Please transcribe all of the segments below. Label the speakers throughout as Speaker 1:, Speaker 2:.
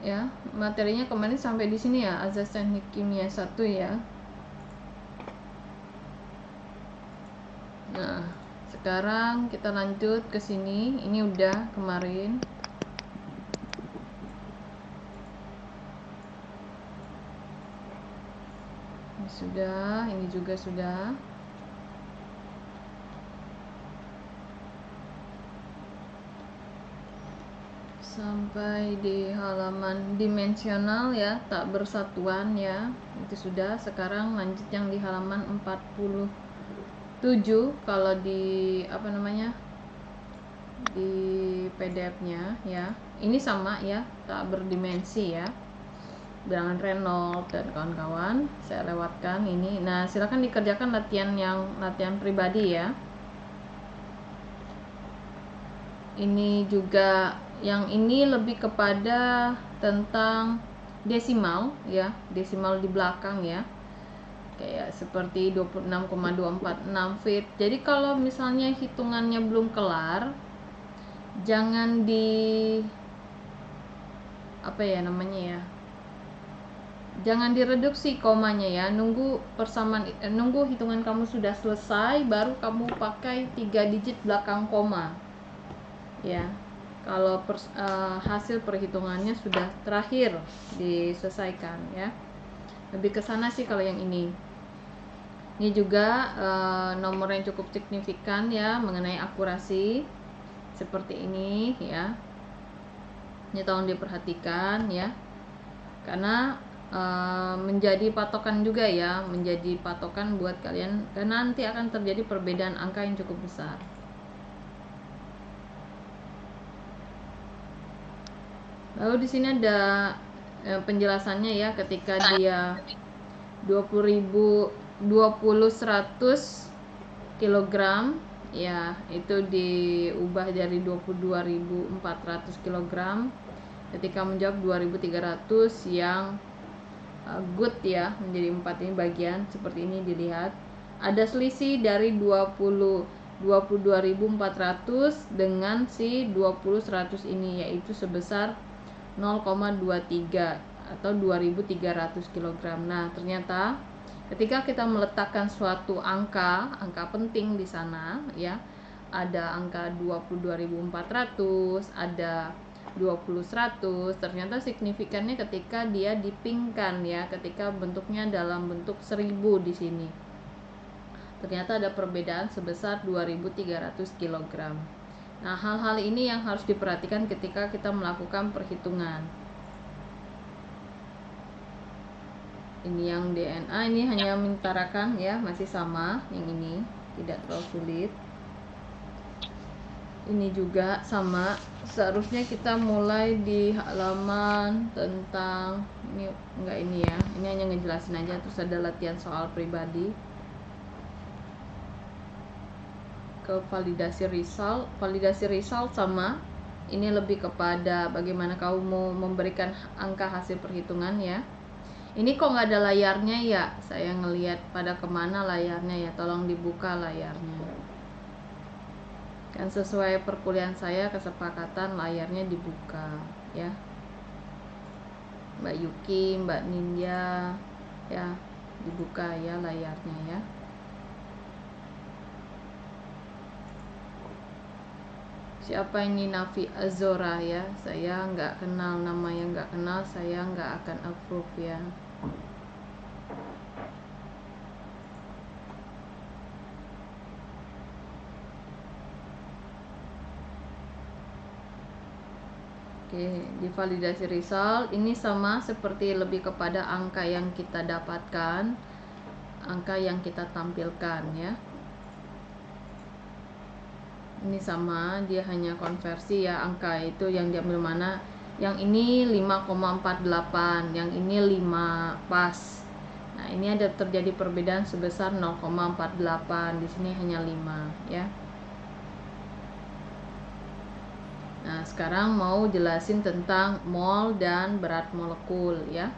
Speaker 1: ya. Materinya kemarin sampai di sini ya, azas teknik kimia 1 ya. Nah, sekarang kita lanjut ke sini. Ini udah kemarin. Ini sudah, ini juga sudah. Sampai di halaman dimensional ya, tak bersatuan ya. Itu sudah. Sekarang lanjut yang di halaman 47 kalau di apa namanya? Di PDF-nya ya. Ini sama ya, tak berdimensi ya. Bilangan Reynolds dan kawan-kawan. Saya lewatkan ini. Nah, silakan dikerjakan latihan pribadi ya. Ini juga, yang ini lebih kepada tentang desimal ya, desimal di belakang ya, kayak seperti 26,246 feet. Jadi kalau misalnya hitungannya belum kelar, jangan di apa ya namanya ya, jangan direduksi komanya ya, nunggu persamaan, nunggu hitungan kamu sudah selesai baru kamu pakai 3 digit belakang koma ya. Kalau hasil perhitungannya sudah terakhir diselesaikan ya, lebih ke sana sih kalau yang ini. Ini juga nomor yang cukup signifikan ya mengenai akurasi seperti ini ya. Ini tolong diperhatikan ya, karena menjadi patokan juga ya, menjadi patokan buat kalian, karena nanti akan terjadi perbedaan angka yang cukup besar. Lalu di sini ada penjelasannya ya, ketika dia 20.100 kg ya, itu diubah dari 22.400 kg. Ketika menjawab 2.300 yang good ya, menjadi 4 ini bagian seperti ini dilihat. Ada selisih dari 22.400 dengan si 20.100 ini, yaitu sebesar 0,23 atau 2.300 kg. Nah, ternyata ketika kita meletakkan suatu angka penting di sana ya, ada angka 22.400, ada 20.100, ternyata signifikannya ketika dia dipingkan ya, ketika bentuknya dalam bentuk 1000 di sini. Ternyata ada perbedaan sebesar 2.300 kg. Nah, hal-hal ini yang harus diperhatikan ketika kita melakukan perhitungan. Ini yang DNA, ini hanya mengutarakan ya, masih sama yang ini, tidak terlalu sulit. Ini juga sama, seharusnya kita mulai di halaman tentang ini, enggak ini ya, ini hanya ngejelasin aja. Terus ada latihan soal pribadi ke validasi result. Validasi result sama, ini lebih kepada bagaimana kamu mau memberikan angka hasil perhitungan ya. Ini kok nggak ada layarnya ya, saya ngelihat pada kemana layarnya ya, tolong dibuka layarnya kan, sesuai perkuliahan saya kesepakatan layarnya dibuka ya, Mbak Yuki, Mbak Nindya ya, dibuka ya layarnya ya. Siapa ini Nafi Azora ya, saya nggak kenal, nama yang nggak kenal saya nggak akan approve ya. Oke, di validasi result ini sama seperti lebih kepada angka yang kita dapatkan, angka yang kita tampilkan ya. Ini sama, dia hanya konversi ya, angka itu yang diambil mana. Yang ini 5,48, yang ini 5 pas. Nah, ini ada terjadi perbedaan sebesar 0,48, di sini hanya 5 ya. Nah, sekarang mau jelasin tentang mol dan berat molekul ya.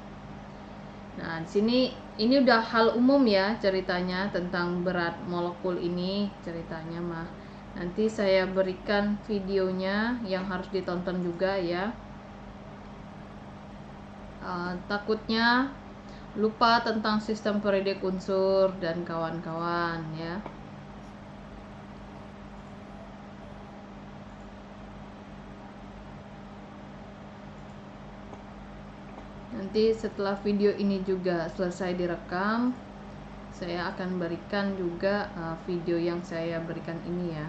Speaker 1: Nah, di sini ini udah hal umum ya ceritanya tentang berat molekul ini, ceritanya mah. Nanti saya berikan videonya yang harus ditonton juga ya. takutnya lupa tentang sistem periodik unsur dan kawan-kawan ya. Nanti setelah video ini juga selesai direkam, saya akan berikan juga video yang saya berikan ini ya.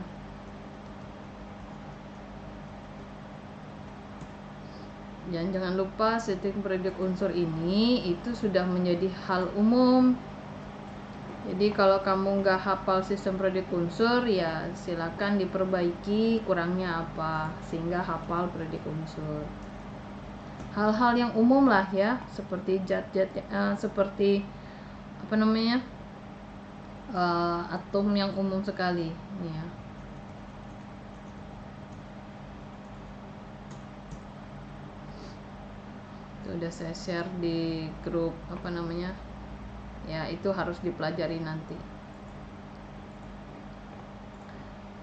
Speaker 1: Dan jangan lupa sistem periodik unsur ini itu sudah menjadi hal umum. Jadi kalau kamu nggak hafal sistem periodik unsur ya silakan diperbaiki kurangnya apa sehingga hafal periodik unsur. Hal-hal yang umum lah ya, seperti zat-zat seperti apa namanya atom yang umum sekali ya. Itu udah saya share di grup apa namanya ya, itu harus dipelajari nanti.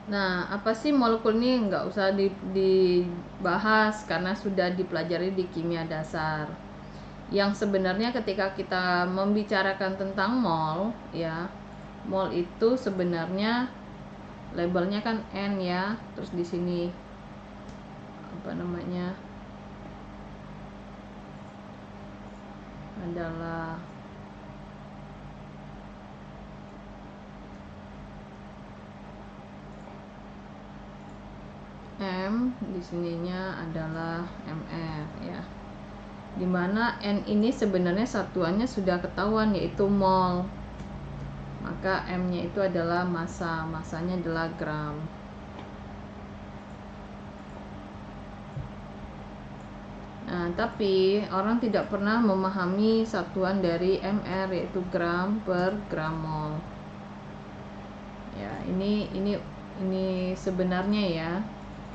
Speaker 1: Nah, apa sih molekul ini nggak usah dibahas karena sudah dipelajari di kimia dasar. Yang sebenarnya ketika kita membicarakan tentang mol, ya, mol itu sebenarnya labelnya kan N ya, terus di sini apa namanya adalah M, di sininya adalah MR ya. Dimana N ini sebenarnya satuannya sudah ketahuan yaitu mol. Maka M-nya itu adalah massa, massanya adalah gram. Nah, tapi orang tidak pernah memahami satuan dari MR yaitu gram per gram mol. Ya, ini sebenarnya ya.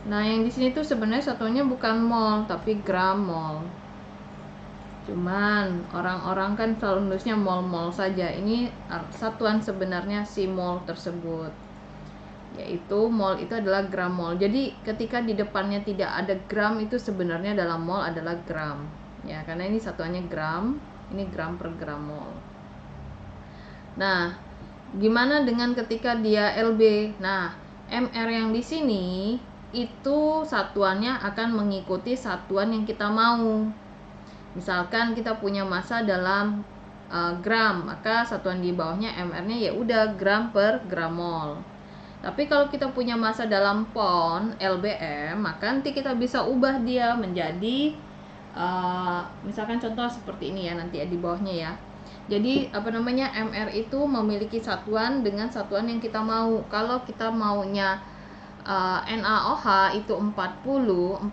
Speaker 1: Nah, yang di sini tuh sebenarnya satuannya bukan mol tapi gram mol. Cuman orang-orang kan selalu nulisnya mol-mol saja. Ini satuan sebenarnya si mol tersebut. Yaitu mol itu adalah gram mol. Jadi ketika di depannya tidak ada gram itu sebenarnya dalam mol adalah gram. Ya, karena ini satuannya gram, ini gram per gram mol. Nah, gimana dengan ketika dia LB? Nah, MR yang di sini itu satuannya akan mengikuti satuan yang kita mau. Misalkan kita punya massa dalam gram, maka satuan di bawahnya MR-nya ya udah gram per gram mol. Tapi kalau kita punya massa dalam pon LBM, maka nanti kita bisa ubah dia menjadi misalkan contoh seperti ini ya nanti ya di bawahnya ya. Jadi apa namanya MR itu memiliki satuan dengan satuan yang kita mau. Kalau kita maunya NaOH itu 40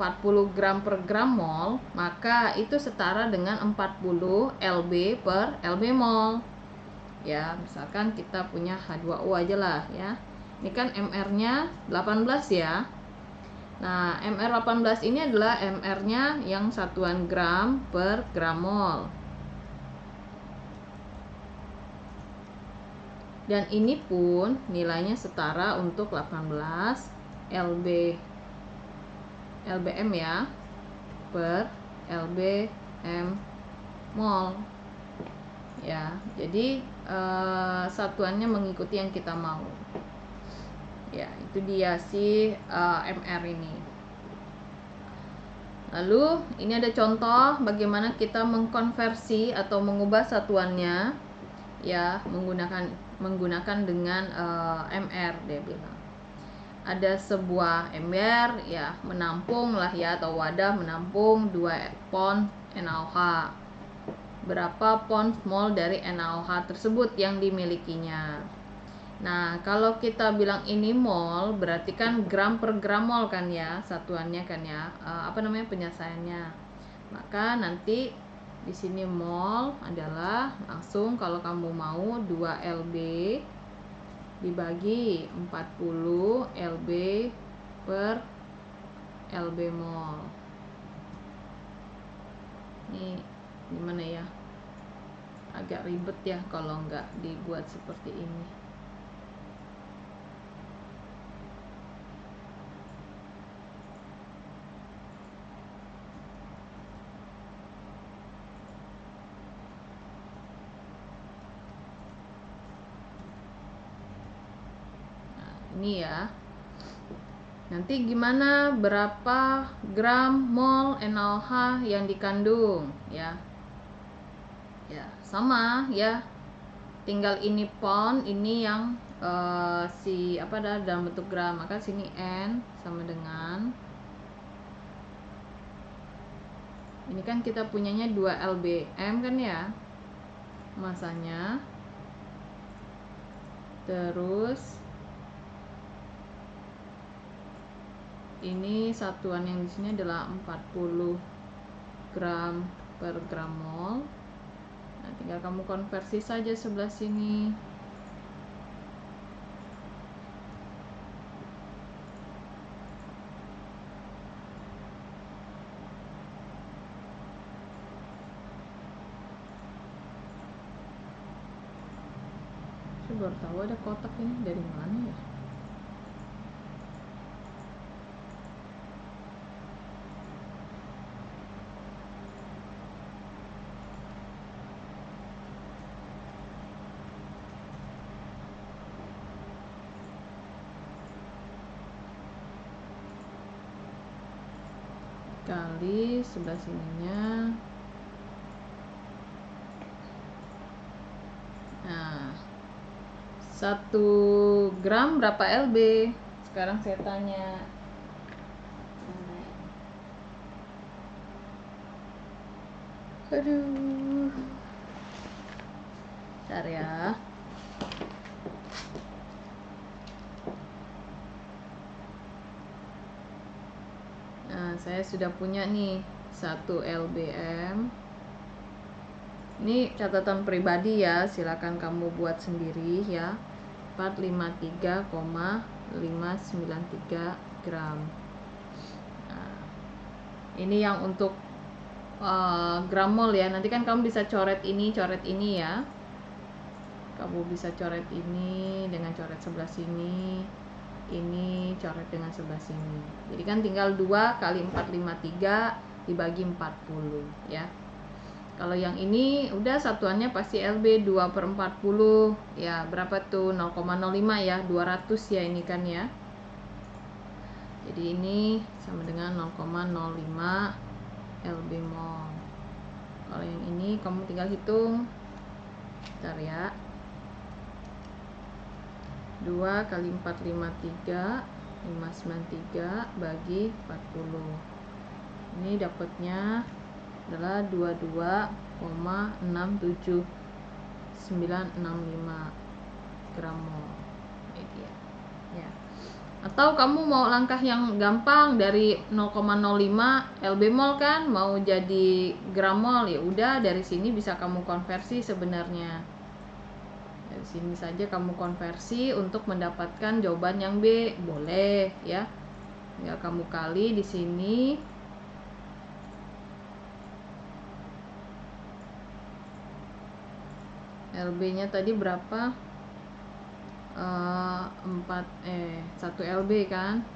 Speaker 1: gram per gram mol, maka itu setara dengan 40 Lb per Lb mol. Ya, misalkan kita punya H2O aja lah ya. Ini kan MR-nya 18 ya. Nah, MR 18 ini adalah MR-nya yang satuan gram per gram mol. Dan ini pun nilainya setara untuk 18 LBM ya per LBM mol ya. Jadi satuannya mengikuti yang kita mau ya. Itu dia si MR ini. Lalu ini ada contoh bagaimana kita mengkonversi atau mengubah satuannya ya menggunakan dengan MR dia bilang. Ada sebuah ember ya menampung lah ya atau wadah menampung 2 pon NaOH. Berapa pon mol dari NaOH tersebut yang dimilikinya. Nah, kalau kita bilang ini mol berarti kan gram per gram mol kan ya satuannya kan ya apa namanya penyelesaiannya. Maka nanti di sini mol adalah langsung kalau kamu mau 2 Lb dibagi 40 Lb per Lb mol. Ini gimana ya, agak ribet ya kalau nggak dibuat seperti ini. ini ya. Nanti gimana berapa gram mol NaOH yang dikandung ya. Ya, sama ya. Tinggal ini pound, ini yang dalam bentuk gram, maka sini N sama dengan ini kan kita punyanya 2 lbm kan ya masanya, terus ini satuan yang di sini adalah 40 gram per gram mol. Nah, tinggal kamu konversi saja sebelah sini. Saya baru tahu ada kotak ini, dari mana ya? Kali sebelah sininya. Nah, 1 gram berapa lb? Sekarang saya tanya. Aduh. Bentar ya. Nah, saya sudah punya nih 1 lbm. Ini catatan pribadi ya, silakan kamu buat sendiri ya. 453,593 gram. Nah, ini yang untuk gram mol ya. Nanti kan kamu bisa coret ini ya. Kamu bisa coret ini dengan coret sebelah sini. Ini coret dengan sebelah sini. Jadi kan tinggal 2 kali 453 dibagi 40 ya. Kalau yang ini udah satuannya pasti LB 2/40 ya, berapa tuh? 0,05 ya, 200 ya ini kan ya. Jadi ini sama dengan 0,05 LB mol. Kalau yang ini kamu tinggal hitung. Bentar ya. 2 kali 453 593 bagi 40. Ini dapatnya adalah 22,67965 gram mol. Ini ya. Atau kamu mau langkah yang gampang dari 0,05 lb mol kan mau jadi gram mol, ya udah dari sini bisa kamu konversi sebenarnya. Dari sini saja kamu konversi untuk mendapatkan jawaban yang B, boleh ya. Tinggal kamu kali di sini. LB-nya tadi berapa? 1 LB kan.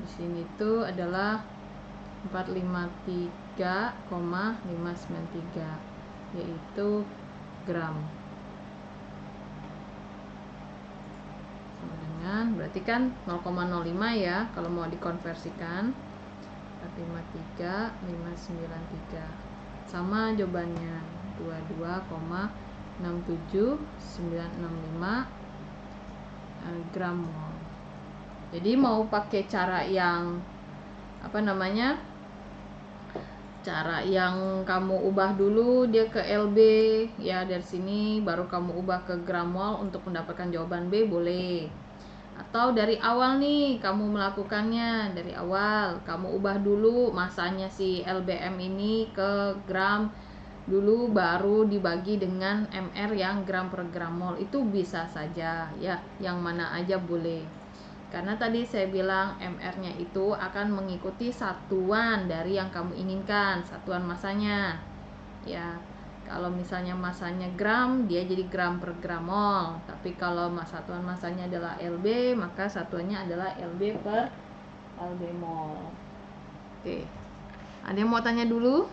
Speaker 1: Di sini tuh adalah 453,593 yaitu gram. Sama dengan berarti kan 0,05 ya kalau mau dikonversikan. 453,593 sama jawabannya 22,67965 gram mol. Jadi mau pakai cara yang cara yang kamu ubah dulu dia ke LB ya, dari sini baru kamu ubah ke gram mol untuk mendapatkan jawaban B, boleh. Atau dari awal nih kamu melakukannya, dari awal kamu ubah dulu masanya si LBM ini ke gram dulu, baru dibagi dengan MR yang gram per gram mol. Itu bisa saja ya, yang mana aja boleh. Karena tadi saya bilang MR-nya itu akan mengikuti satuan dari yang kamu inginkan, satuan masanya ya. Kalau misalnya masanya gram, dia jadi gram per gram mol. Tapi kalau satuan masanya adalah LB, maka satuannya adalah LB per LB mol. Oke. Ada yang mau tanya dulu?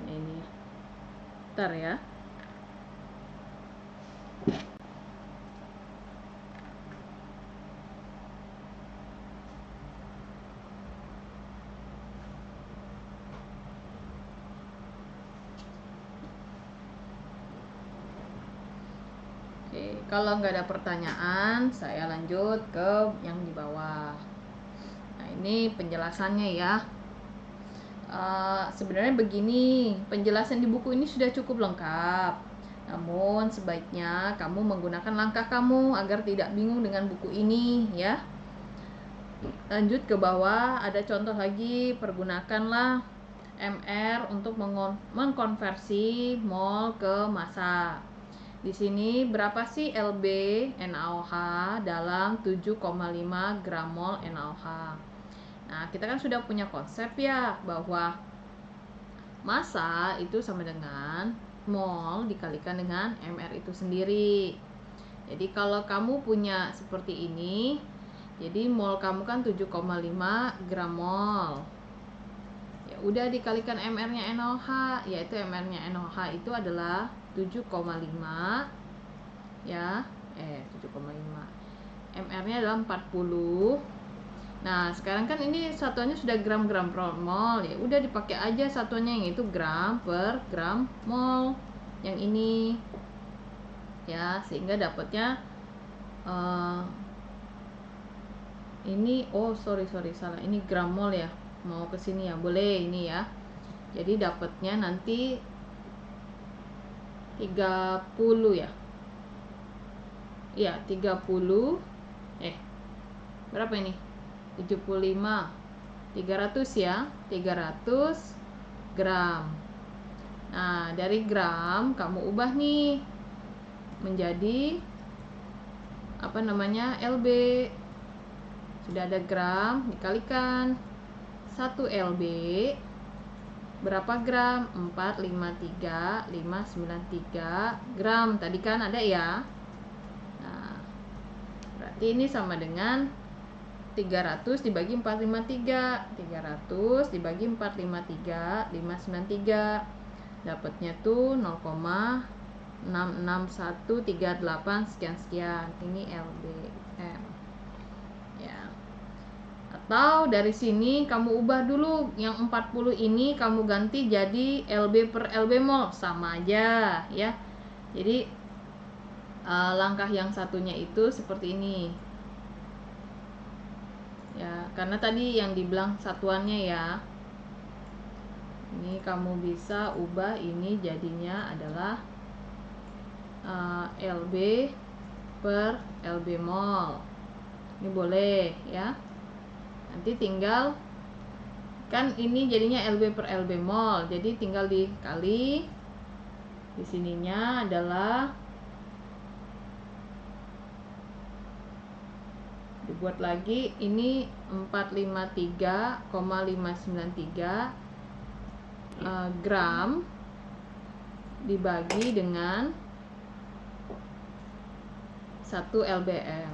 Speaker 1: Ini. Bentar ya. kalau nggak ada pertanyaan, saya lanjut ke yang di bawah. Nah, ini penjelasannya ya. Sebenarnya begini, penjelasan di buku ini sudah cukup lengkap. Namun sebaiknya kamu menggunakan langkah kamu agar tidak bingung dengan buku ini ya. Lanjut ke bawah, ada contoh lagi, pergunakanlah MR untuk mengkonversi mol ke massa. Di sini berapa sih LB NaOH dalam 7,5 gram mol NaOH? Nah, kita kan sudah punya konsep ya bahwa massa itu sama dengan mol dikalikan dengan MR itu sendiri. Jadi kalau kamu punya seperti ini, jadi mol kamu kan 7,5 gram mol. Ya udah dikalikan MR-nya NaOH, yaitu MR-nya NaOH itu adalah 7,5 ya. 7,5. MR-nya adalah 40. Nah, sekarang kan ini satuannya sudah gram-gram per mol, ya udah dipakai aja satuannya yang itu gram per gram mol. Yang ini ya, sehingga dapatnya ini sorry salah, ini gram mol ya, mau ke sini ya, boleh ini ya. Jadi dapatnya nanti 30 ya. Iya, 30 berapa ini? 75 300 ya, 300 gram. Nah, dari gram kamu ubah nih menjadi apa namanya? LB. Sudah ada gram dikalikan 1 LB berapa gram? 453,593 gram. Tadi kan ada ya. Nah, berarti ini sama dengan 300 dibagi 453. 300 dibagi 453,593. Dapatnya tuh 0,66138 sekian. Ini LBM. Ya. Atau dari sini kamu ubah dulu yang 40 ini kamu ganti jadi LB per LB mol, sama aja ya. Jadi langkah yang satunya itu seperti ini. Ya, karena tadi yang dibilang satuannya ya. Ini kamu bisa ubah ini jadinya adalah LB per LB mol. Ini boleh ya. Nanti tinggal kan ini jadinya LB per LB mol. Jadi tinggal dikali di sininya adalah dibuat lagi ini 453,593 gram dibagi dengan 1 LBM.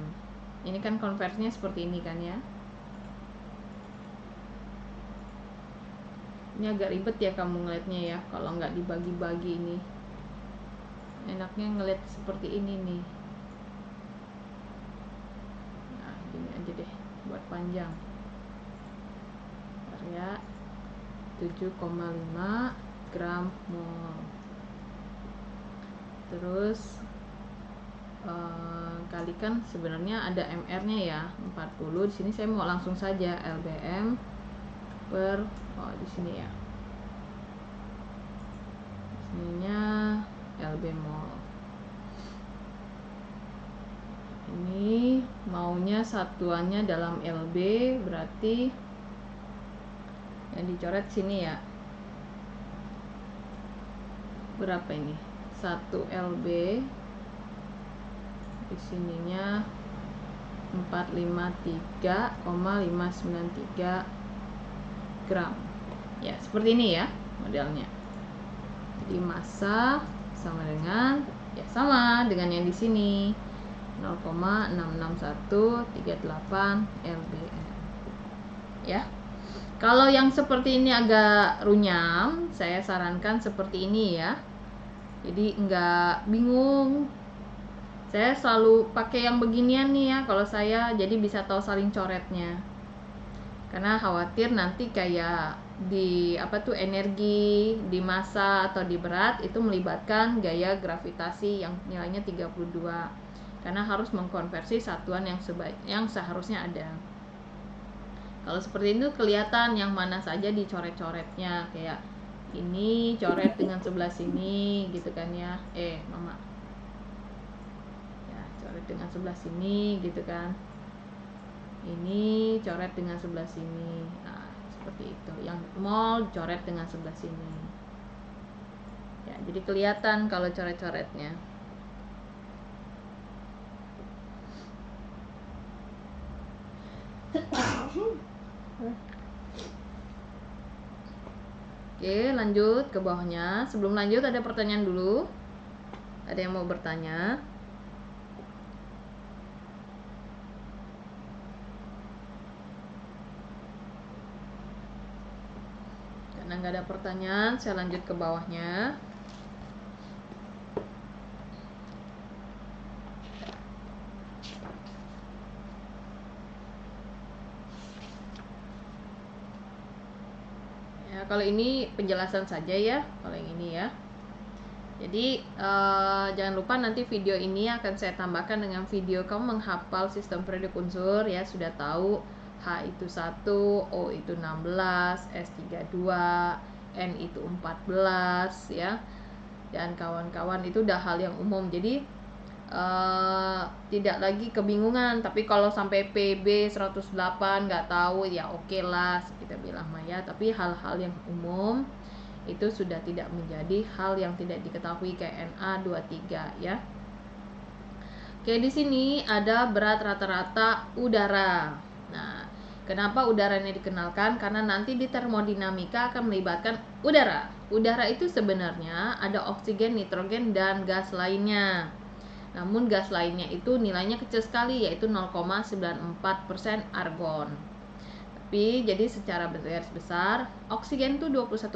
Speaker 1: Ini kan konversinya seperti ini kan ya. Ini agak ribet ya kamu ngeliatnya ya, kalau nggak dibagi-bagi ini. Enaknya ngeliat seperti ini nih. Nah, gini aja deh, buat panjang. Bentar ya. 7,5 gram mol. Terus kalikan, sebenarnya ada MR-nya ya, 40. Di sini saya mau langsung saja LBM per di sini ya. Sininya LB mol. Ini maunya satuannya dalam LB, berarti yang dicoret sini ya. Berapa ini? 1 LB. Di sininya 453,593 gram. Ya, seperti ini ya modelnya. Jadi massa sama dengan yang di sini 0,66138 LBM. Ya. Kalau yang seperti ini agak runyam, saya sarankan seperti ini ya. Jadi enggak bingung. Saya selalu pakai yang beginian nih ya kalau saya, jadi bisa tahu saling coretnya. Karena khawatir nanti kayak di energi di massa atau di berat itu melibatkan gaya gravitasi yang nilainya 32. karena harus mengkonversi satuan yang seharusnya ada. Kalau seperti itu kelihatan yang mana saja dicoret-coretnya, kayak ini coret dengan sebelah sini gitu kan ya, mama ya coret dengan sebelah sini gitu kan, ini coret dengan sebelah sini. Nah seperti itu, yang mall coret dengan sebelah sini ya, jadi kelihatan kalau coret-coretnya. Oke, lanjut ke bawahnya. Sebelum lanjut ada pertanyaan dulu. Ada yang mau bertanya? Karena nggak ada pertanyaan, saya lanjut ke bawahnya. Ya, kalau ini penjelasan saja ya, kalau yang ini ya. Jadi jangan lupa nanti video ini akan saya tambahkan dengan video kamu menghafal sistem periodik unsur ya, sudah tahu H itu 1, O itu 16, S 32, N itu 14 ya. Dan kawan-kawan itu udah hal yang umum. Jadi tidak lagi kebingungan, tapi kalau sampai PB 108 nggak tahu ya oke lah kita bilang Maya, tapi hal-hal yang umum itu sudah tidak menjadi hal yang tidak diketahui kayak NA 23 ya. Oke, di sini ada berat rata-rata udara. Nah, kenapa udaranya dikenalkan? Karena nanti di termodinamika akan melibatkan udara. Udara itu sebenarnya ada oksigen, nitrogen, dan gas lainnya. Namun gas lainnya itu nilainya kecil sekali, yaitu 0,94% argon. Tapi jadi secara garis besar oksigen itu 21%,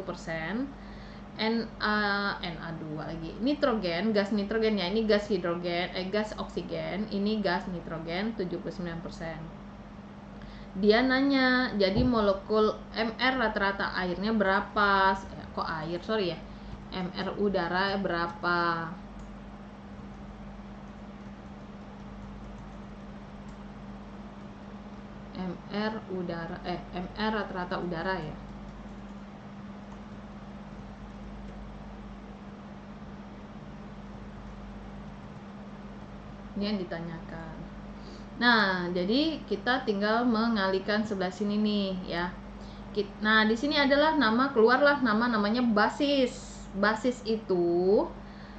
Speaker 1: Na2 lagi. Nitrogen, gas nitrogen ya, ini gas hidrogen, gas oksigen, ini gas nitrogen 79%. Dia nanya, jadi molekul Mr rata-rata airnya berapa? Kok air, sorry ya. Mr udara berapa? MR udara MR rata-rata udara ya. Ini yang ditanyakan. Nah, jadi kita tinggal mengalihkan sebelah sini nih ya. Nah, di sini adalah keluarlah namanya basis. Basis itu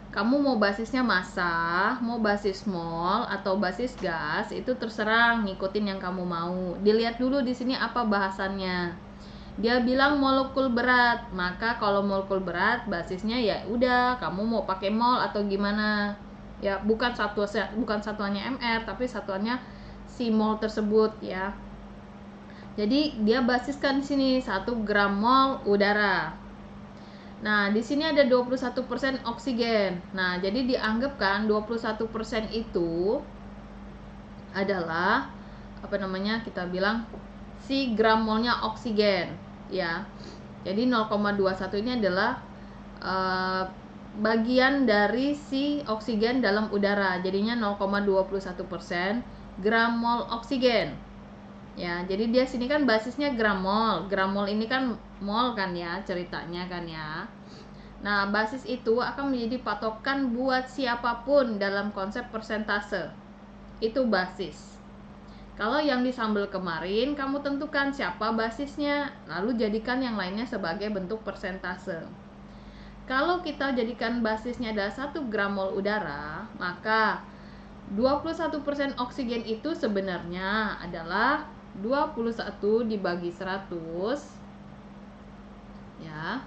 Speaker 1: kamu mau basisnya massa, mau basis mol atau basis gas, itu terserah, ngikutin yang kamu mau. Dilihat dulu di sini apa bahasannya. Dia bilang molekul berat, maka kalau molekul berat basisnya ya udah kamu mau pakai mol atau gimana. Ya, bukan satuannya mR, tapi satuannya si mol tersebut ya. Jadi dia basiskan di sini 1 gram mol udara. Nah, di sini ada 21% oksigen. Nah, jadi dianggapkan 21% itu adalah kita bilang si gram molnya oksigen ya. Jadi 0,21 ini adalah bagian dari si oksigen dalam udara. Jadinya 0,21% gram mol oksigen. Ya, jadi dia sini kan basisnya gram mol. Gram mol ini kan mol kan ya, ceritanya kan ya. Nah, basis itu akan menjadi patokan buat siapapun dalam konsep persentase. Itu basis. Kalau yang disambel kemarin, kamu tentukan siapa basisnya, lalu jadikan yang lainnya sebagai bentuk persentase. Kalau kita jadikan basisnya adalah 1 gram mol udara, maka 21% oksigen itu sebenarnya adalah 21 dibagi 100 ya.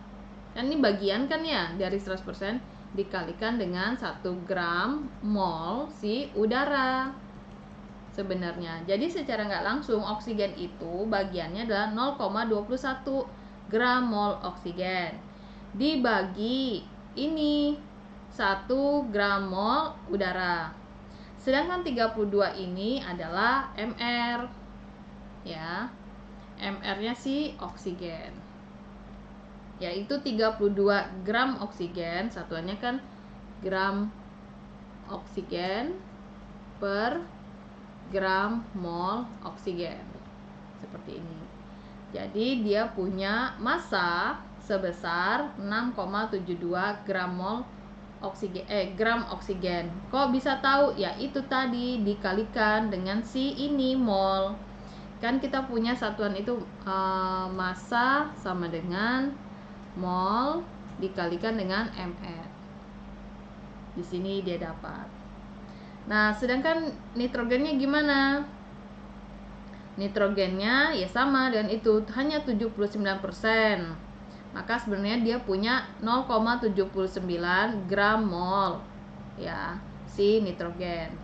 Speaker 1: Kan ini bagian kan ya dari 100% dikalikan dengan 1 gram mol si udara sebenarnya. Jadi secara nggak langsung oksigen itu bagiannya adalah 0,21 gram mol oksigen dibagi ini 1 gram mol udara. Sedangkan 32 ini adalah mR ya. mR-nya si oksigen. Yaitu 32 gram oksigen, satuannya kan gram oksigen per gram mol oksigen. Seperti ini. Jadi dia punya massa sebesar 6,72 gram mol oksigen, gram oksigen. Kok bisa tahu? Ya itu tadi dikalikan dengan si ini mol. Kan kita punya satuan itu massa sama dengan mol dikalikan dengan mR. Di sini dia dapat. Nah, sedangkan nitrogennya gimana? Nitrogennya ya sama dengan itu, hanya 79%. Maka sebenarnya dia punya 0,79 gram mol ya si nitrogen.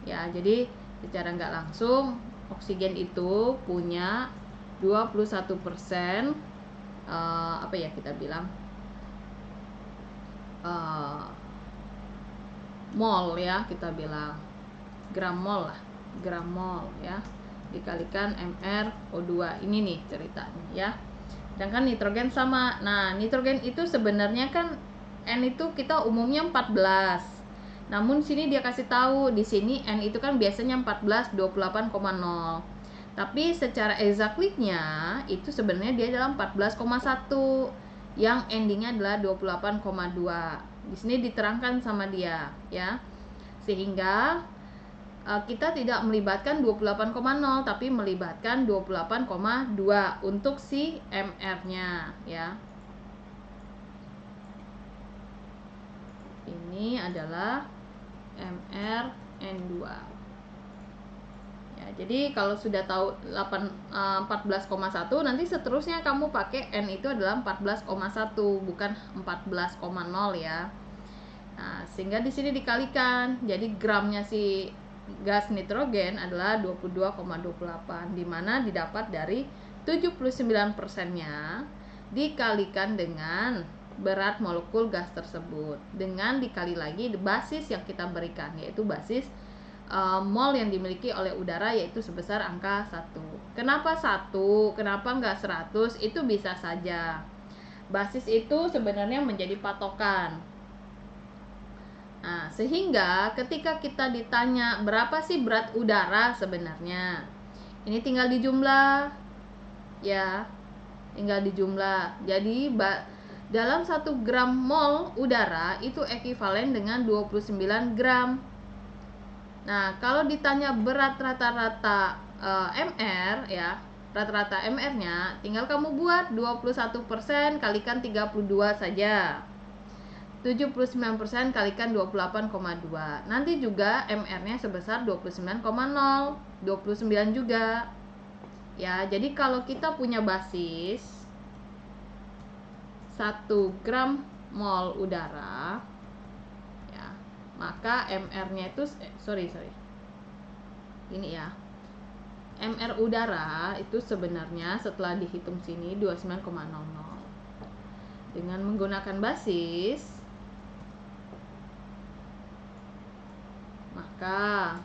Speaker 1: Ya, jadi secara nggak langsung oksigen itu punya 21% apa ya kita bilang mol ya, kita bilang gram mol lah, gram mol ya, dikalikan MrO2. Ini nih ceritanya ya. Sedangkan nitrogen sama. Nah, nitrogen itu sebenarnya kan N itu kita umumnya 14. Namun sini dia kasih tahu di sini N itu kan biasanya 14 28,0. Tapi secara exactly-nya itu sebenarnya dia adalah 14,1 yang endingnya adalah 28,2. Di sini diterangkan sama dia ya. Sehingga kita tidak melibatkan 28,0 tapi melibatkan 28,2 untuk si MR-nya ya. Ini adalah MrN2. Ya, jadi kalau sudah tahu 14,1 nanti seterusnya kamu pakai N itu adalah 14,1 bukan 14,0 ya. Nah, sehingga di sini dikalikan. Jadi gramnya si gas nitrogen adalah 22,28 di mana didapat dari 79%-nya dikalikan dengan berat molekul gas tersebut dengan dikali lagi basis yang kita berikan, yaitu basis mol yang dimiliki oleh udara, yaitu sebesar angka 1. Kenapa 1? Kenapa enggak 100? Itu bisa saja. Basis itu sebenarnya menjadi patokan. Nah, sehingga ketika kita ditanya berapa sih berat udara sebenarnya, ini tinggal dijumlah ya, tinggal dijumlah. Jadi dalam 1 gram mol udara itu ekuivalen dengan 29 gram. Nah, kalau ditanya berat rata-rata MR ya, rata-rata MR-nya tinggal kamu buat 21% kalikan 32 saja. 79% kalikan 28,2. Nanti juga MR-nya sebesar 29,0. 29 juga. Ya, jadi kalau kita punya basis 1 gram mol udara ya, maka MR-nya itu ini ya. MR udara itu sebenarnya setelah dihitung sini 29,00. Dengan menggunakan basis, maka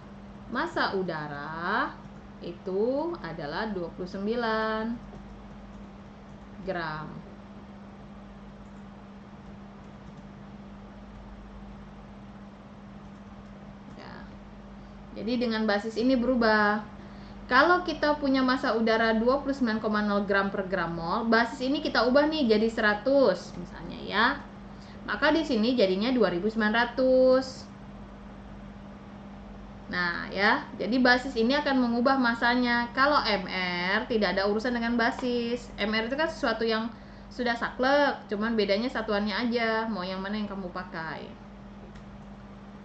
Speaker 1: massa udara itu adalah 29 gram. Ya. Jadi dengan basis ini berubah. Kalau kita punya massa udara 29,0 gram per gram mol, basis ini kita ubah nih jadi 100 misalnya ya. Maka di sini jadinya 2900. Nah ya, jadi basis ini akan mengubah masanya. Kalau MR tidak ada urusan dengan basis. MR itu kan sesuatu yang sudah saklek, cuman bedanya satuannya aja, mau yang mana yang kamu pakai.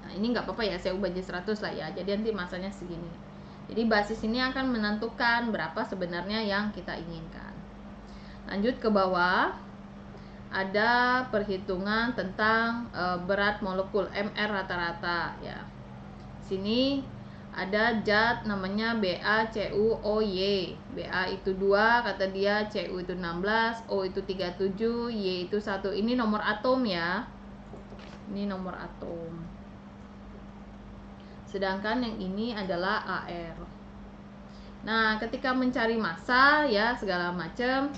Speaker 1: Nah ini nggak apa-apa ya, saya ubah jadi 100 lah ya, jadi nanti masanya segini. Jadi basis ini akan menentukan berapa sebenarnya yang kita inginkan. Lanjut ke bawah, ada perhitungan tentang berat molekul MR rata-rata ya. Sini ada zat namanya BaCuOy. Ba itu 2 kata dia, Cu itu 16, O itu 37, Y itu 1. Ini nomor atom ya. Ini nomor atom. Sedangkan yang ini adalah Ar. Nah, ketika mencari massa ya segala macam,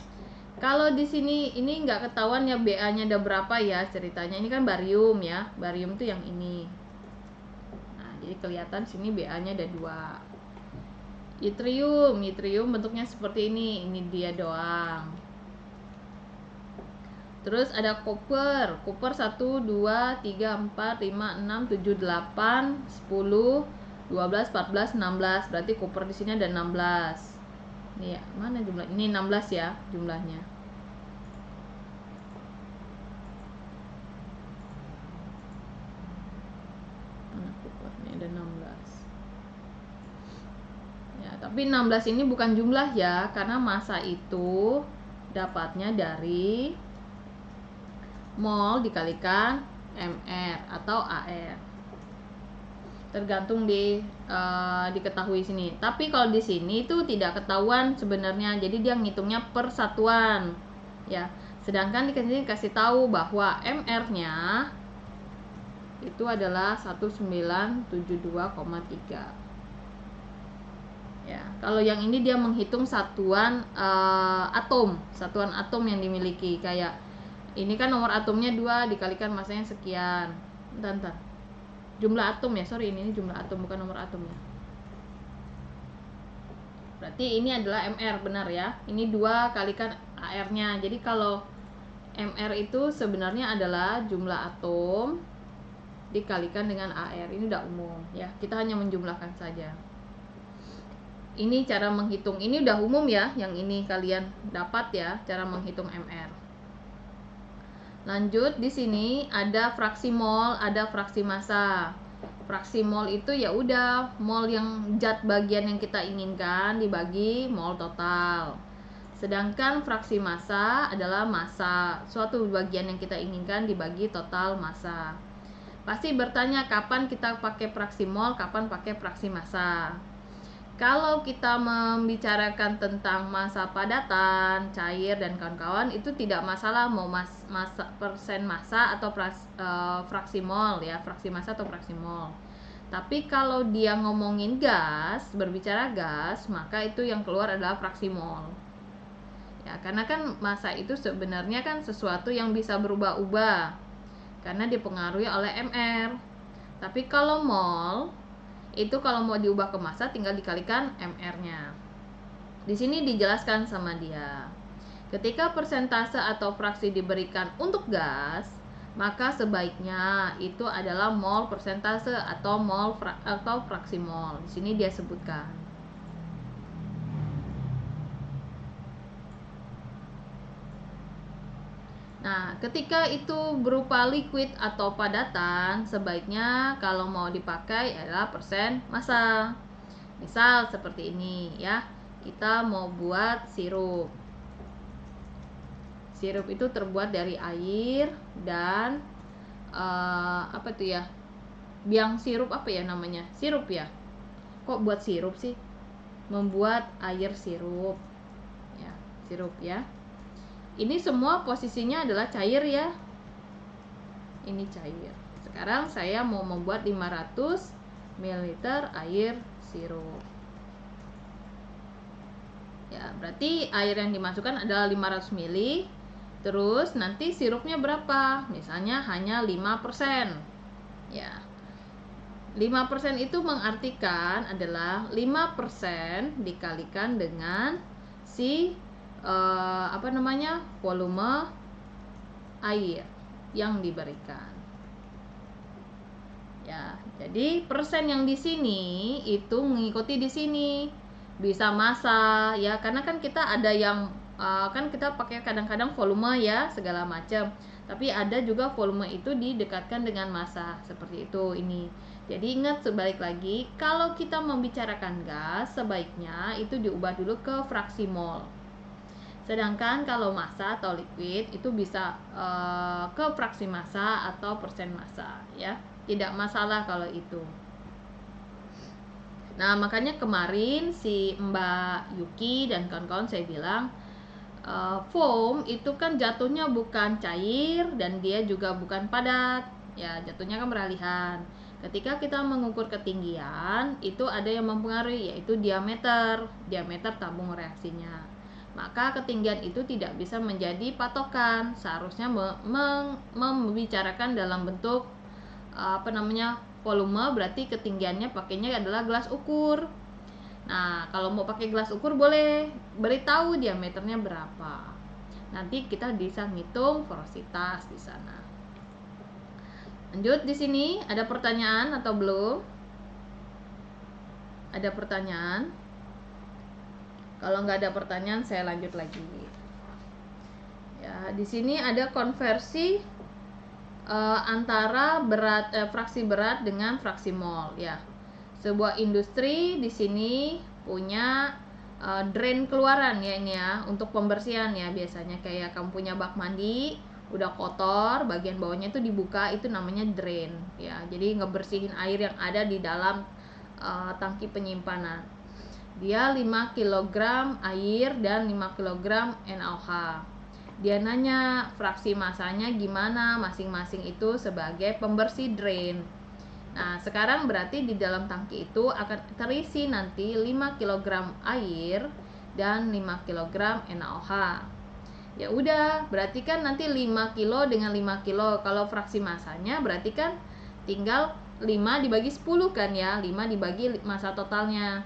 Speaker 1: kalau di sini ini nggak ketahuan ya Ba-nya ada berapa ya ceritanya. Ini kan barium ya. Barium tuh yang ini. Nah, di Jadi kelihatan sini BA-nya ada 2. Yttrium bentuknya seperti ini dia doang. Terus ada koper 1, 2, 3, 4, 5, 6, 7, 8, 10, 12, 14, 16. Berarti koper di sini ada 16. Nih ya, mana jumlah? Ini 16 ya jumlahnya. Mana koper? Ini ada 16. Ya, tapi 16 ini bukan jumlah ya, karena massa itu dapatnya dari mol dikalikan mr atau ar, tergantung diketahui sini. Tapi kalau di sini itu tidak ketahuan sebenarnya, jadi dia ngitungnya per satuan ya. Sedangkan di sini kasih tahu bahwa mr-nya itu adalah 1972,3 ya. Kalau yang ini dia menghitung satuan satuan atom yang dimiliki. Kayak ini kan nomor atomnya 2 dikalikan massanya sekian. Bentar. Jumlah atom ya, sorry, ini jumlah atom bukan nomor atom ya. Berarti ini adalah MR, benar ya. Ini 2 kalikan AR-nya. Jadi kalau MR itu sebenarnya adalah jumlah atom dikalikan dengan AR. Ini udah umum ya. Kita hanya menjumlahkan saja. Ini cara menghitung. Ini udah umum ya. Yang ini kalian dapat ya cara menghitung MR. Lanjut, di sini ada fraksi mol, ada fraksi massa. Fraksi mol itu ya udah mol yang zat bagian yang kita inginkan dibagi mol total. Sedangkan fraksi massa adalah massa suatu bagian yang kita inginkan dibagi total massa. Pasti bertanya kapan kita pakai fraksi mol, kapan pakai fraksi massa. Kalau kita membicarakan tentang massa padatan, cair dan kawan-kawan, itu tidak masalah mau persen massa atau fraksi mol ya, fraksi massa atau fraksi mol. Tapi kalau dia ngomongin gas, berbicara gas, maka itu yang keluar adalah fraksi mol. Ya, karena kan massa itu sebenarnya kan sesuatu yang bisa berubah-ubah karena dipengaruhi oleh MR. Tapi kalau mol itu kalau mau diubah ke massa tinggal dikalikan MR-nya. Di sini dijelaskan sama dia. Ketika persentase atau fraksi diberikan untuk gas, maka sebaiknya itu adalah mol persentase atau fraksi mol. Di sini dia sebutkan. Nah, ketika itu berupa liquid atau padatan, sebaiknya kalau mau dipakai adalah persen massa. Misal seperti ini ya, kita mau buat sirup. Sirup itu terbuat dari air dan apa tuh ya? Biang sirup apa ya namanya? Sirup ya. Kok buat sirup sih? Membuat air sirup. Ya, sirup ya. Ini semua posisinya adalah cair ya. Ini cair. Sekarang saya mau membuat 500 ml air sirup. Ya, berarti air yang dimasukkan adalah 500 ml. Terus nanti sirupnya berapa? Misalnya hanya 5%. Ya. 5% itu mengartikan adalah 5% dikalikan dengan si volume air yang diberikan. Ya, jadi persen yang di sini itu mengikuti di sini. Bisa massa ya, karena kan kita ada yang kan kita pakai kadang-kadang volume ya segala macam. Tapi ada juga volume itu didekatkan dengan massa seperti itu ini. Jadi ingat sebalik lagi, kalau kita membicarakan gas sebaiknya itu diubah dulu ke fraksi mol. Sedangkan kalau massa atau liquid itu bisa ke fraksi massa atau persen massa ya. Tidak masalah kalau itu. Nah, makanya kemarin si Mbak Yuki dan kawan-kawan saya bilang foam itu kan jatuhnya bukan cair dan dia juga bukan padat. Ya, jatuhnya kan beralihan. Ketika kita mengukur ketinggian, itu ada yang mempengaruhi yaitu diameter tabung reaksinya. Maka ketinggian itu tidak bisa menjadi patokan. Seharusnya membicarakan dalam bentuk volume berarti ketinggiannya pakainya adalah gelas ukur. Nah, kalau mau pakai gelas ukur boleh beritahu diameternya berapa. Nanti kita bisa ngitung porositas di sana. Lanjut di sini, ada pertanyaan atau belum? Ada pertanyaan? Kalau nggak ada pertanyaan, saya lanjut lagi. Ya, di sini ada konversi antara fraksi berat dengan fraksi mol. Ya, sebuah industri di sini punya drain keluaran ya ini ya untuk pembersihan ya, biasanya kayak kamu punya bak mandi udah kotor, bagian bawahnya itu dibuka, itu namanya drain ya. Jadi ngebersihin air yang ada di dalam tangki penyimpanan. Dia 5 kg air dan 5 kg NaOH. Dia nanya fraksi masanya gimana masing-masing itu sebagai pembersih drain. Nah, sekarang berarti di dalam tangki itu akan terisi nanti 5 kg air dan 5 kg NaOH. Ya udah, berarti kan nanti 5 kilo dengan 5 kilo. Kalau fraksi masanya berarti kan tinggal 5 dibagi 10 kan ya, 5 dibagi massa totalnya.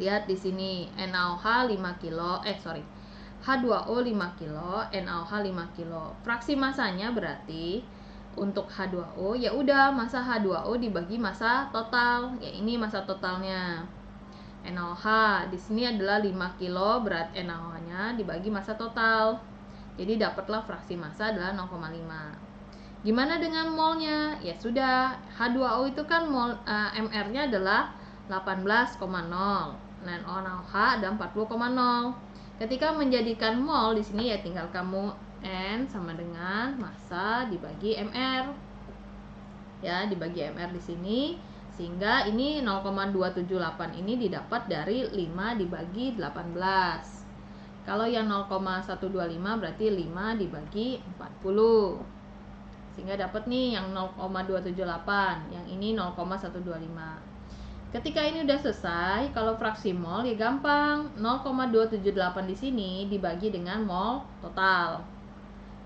Speaker 1: Lihat di sini, NaOH 5 kilo, H2O 5 kilo, NaOH 5 kilo. Fraksi masanya berarti untuk H2O ya udah massa H2O dibagi massa total. Ya ini massa totalnya. NaOH di sini adalah 5 kilo, berat NaOH-nya dibagi massa total. Jadi dapatlah fraksi massa adalah 0,5. Gimana dengan molnya? Ya sudah, H2O itu kan mol MR-nya adalah 18,0 dan NaOH ada 40,0. Ketika menjadikan mol di sini ya tinggal kamu N sama dengan massa dibagi MR. Ya, dibagi MR di sini sehingga ini 0,278 ini didapat dari 5 dibagi 18. Kalau yang 0,125 berarti 5 dibagi 40. Sehingga dapat nih yang 0,278, yang ini 0,125. Ketika ini udah selesai, kalau fraksi mol ya gampang, 0,278 di sini dibagi dengan mol total.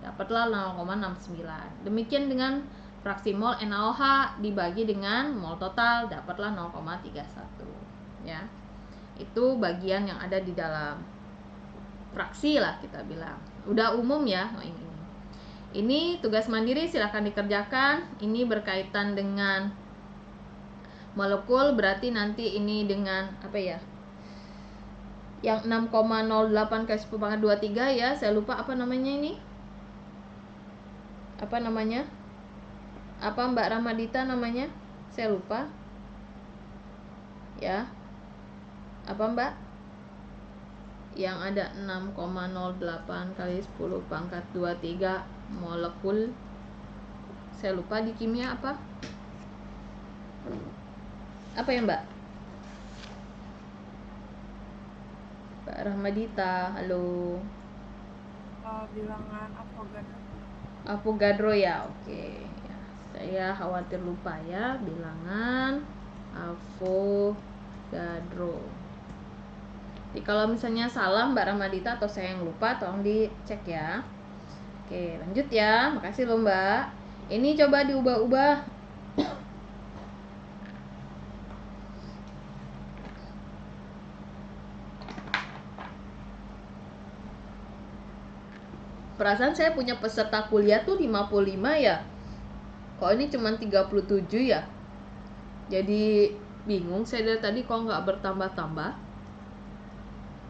Speaker 1: Dapatlah 0,69. Demikian dengan fraksi mol NaOH dibagi dengan mol total, dapatlah 0,31 ya. Itu bagian yang ada di dalam fraksi lah kita bilang. Udah umum ya. Ini tugas mandiri silahkan dikerjakan. Ini berkaitan dengan molekul, berarti nanti ini dengan apa ya? Yang 6,08 kali 10⁻23 ya. Saya lupa apa namanya ini. Apa namanya? Apa Mbak Ramadita namanya? Saya lupa. Ya. Apa Mbak? Yang ada 6,08 kali 10⁻23 molekul. Saya lupa di kimia apa? Apa ya Mbak? Mbak Rahmadita, halo.
Speaker 2: Bilangan Avogadro.
Speaker 1: Avogadro ya, oke. Ya, saya khawatir lupa ya, bilangan Avogadro. Jadi kalau misalnya salah Mbak Rahmadita atau saya yang lupa, tolong dicek ya. Oke, lanjut ya. Makasih loh Mbak. Ini coba diubah-ubah. Perasaan saya punya peserta kuliah tuh 55 ya. Kok ini cuma 37 ya? Jadi bingung saya dari tadi kok nggak bertambah-tambah.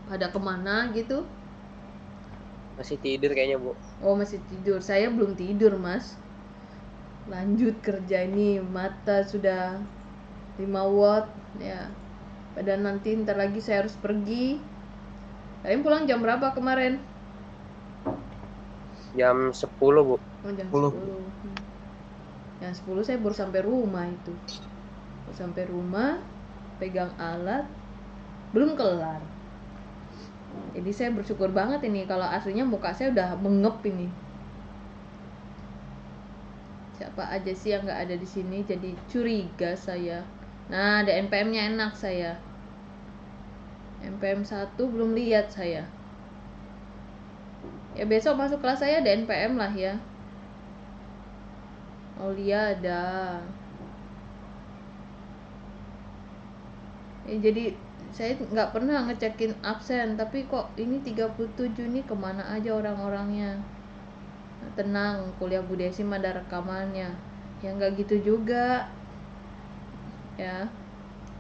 Speaker 1: Pada kemana gitu?
Speaker 3: Masih tidur kayaknya, Bu.
Speaker 1: Oh, masih tidur. Saya belum tidur, Mas. Lanjut kerja ini, mata sudah 5 watt ya. Padahal nanti ntar lagi saya harus pergi. Kalian pulang jam berapa kemarin?
Speaker 3: Jam 10, Bu.
Speaker 1: Oh, jam 10. Jam 10 saya baru sampai rumah itu. Baru sampai rumah, pegang alat, belum kelar. Jadi saya bersyukur banget ini kalau aslinya muka saya udah mengep ini. Siapa aja sih yang nggak ada di sini, jadi curiga saya. Nah, ada NPM-nya enak saya. NPM 1 belum lihat saya. Ya besok masuk kelas saya ada NPM lah ya. Aulia ada. Jadi saya nggak pernah ngecekin absen, tapi kok ini 37 nih kemana aja orang-orangnya. Tenang, kuliah Bu Desi mah ada rekamannya. Ya nggak gitu juga ya,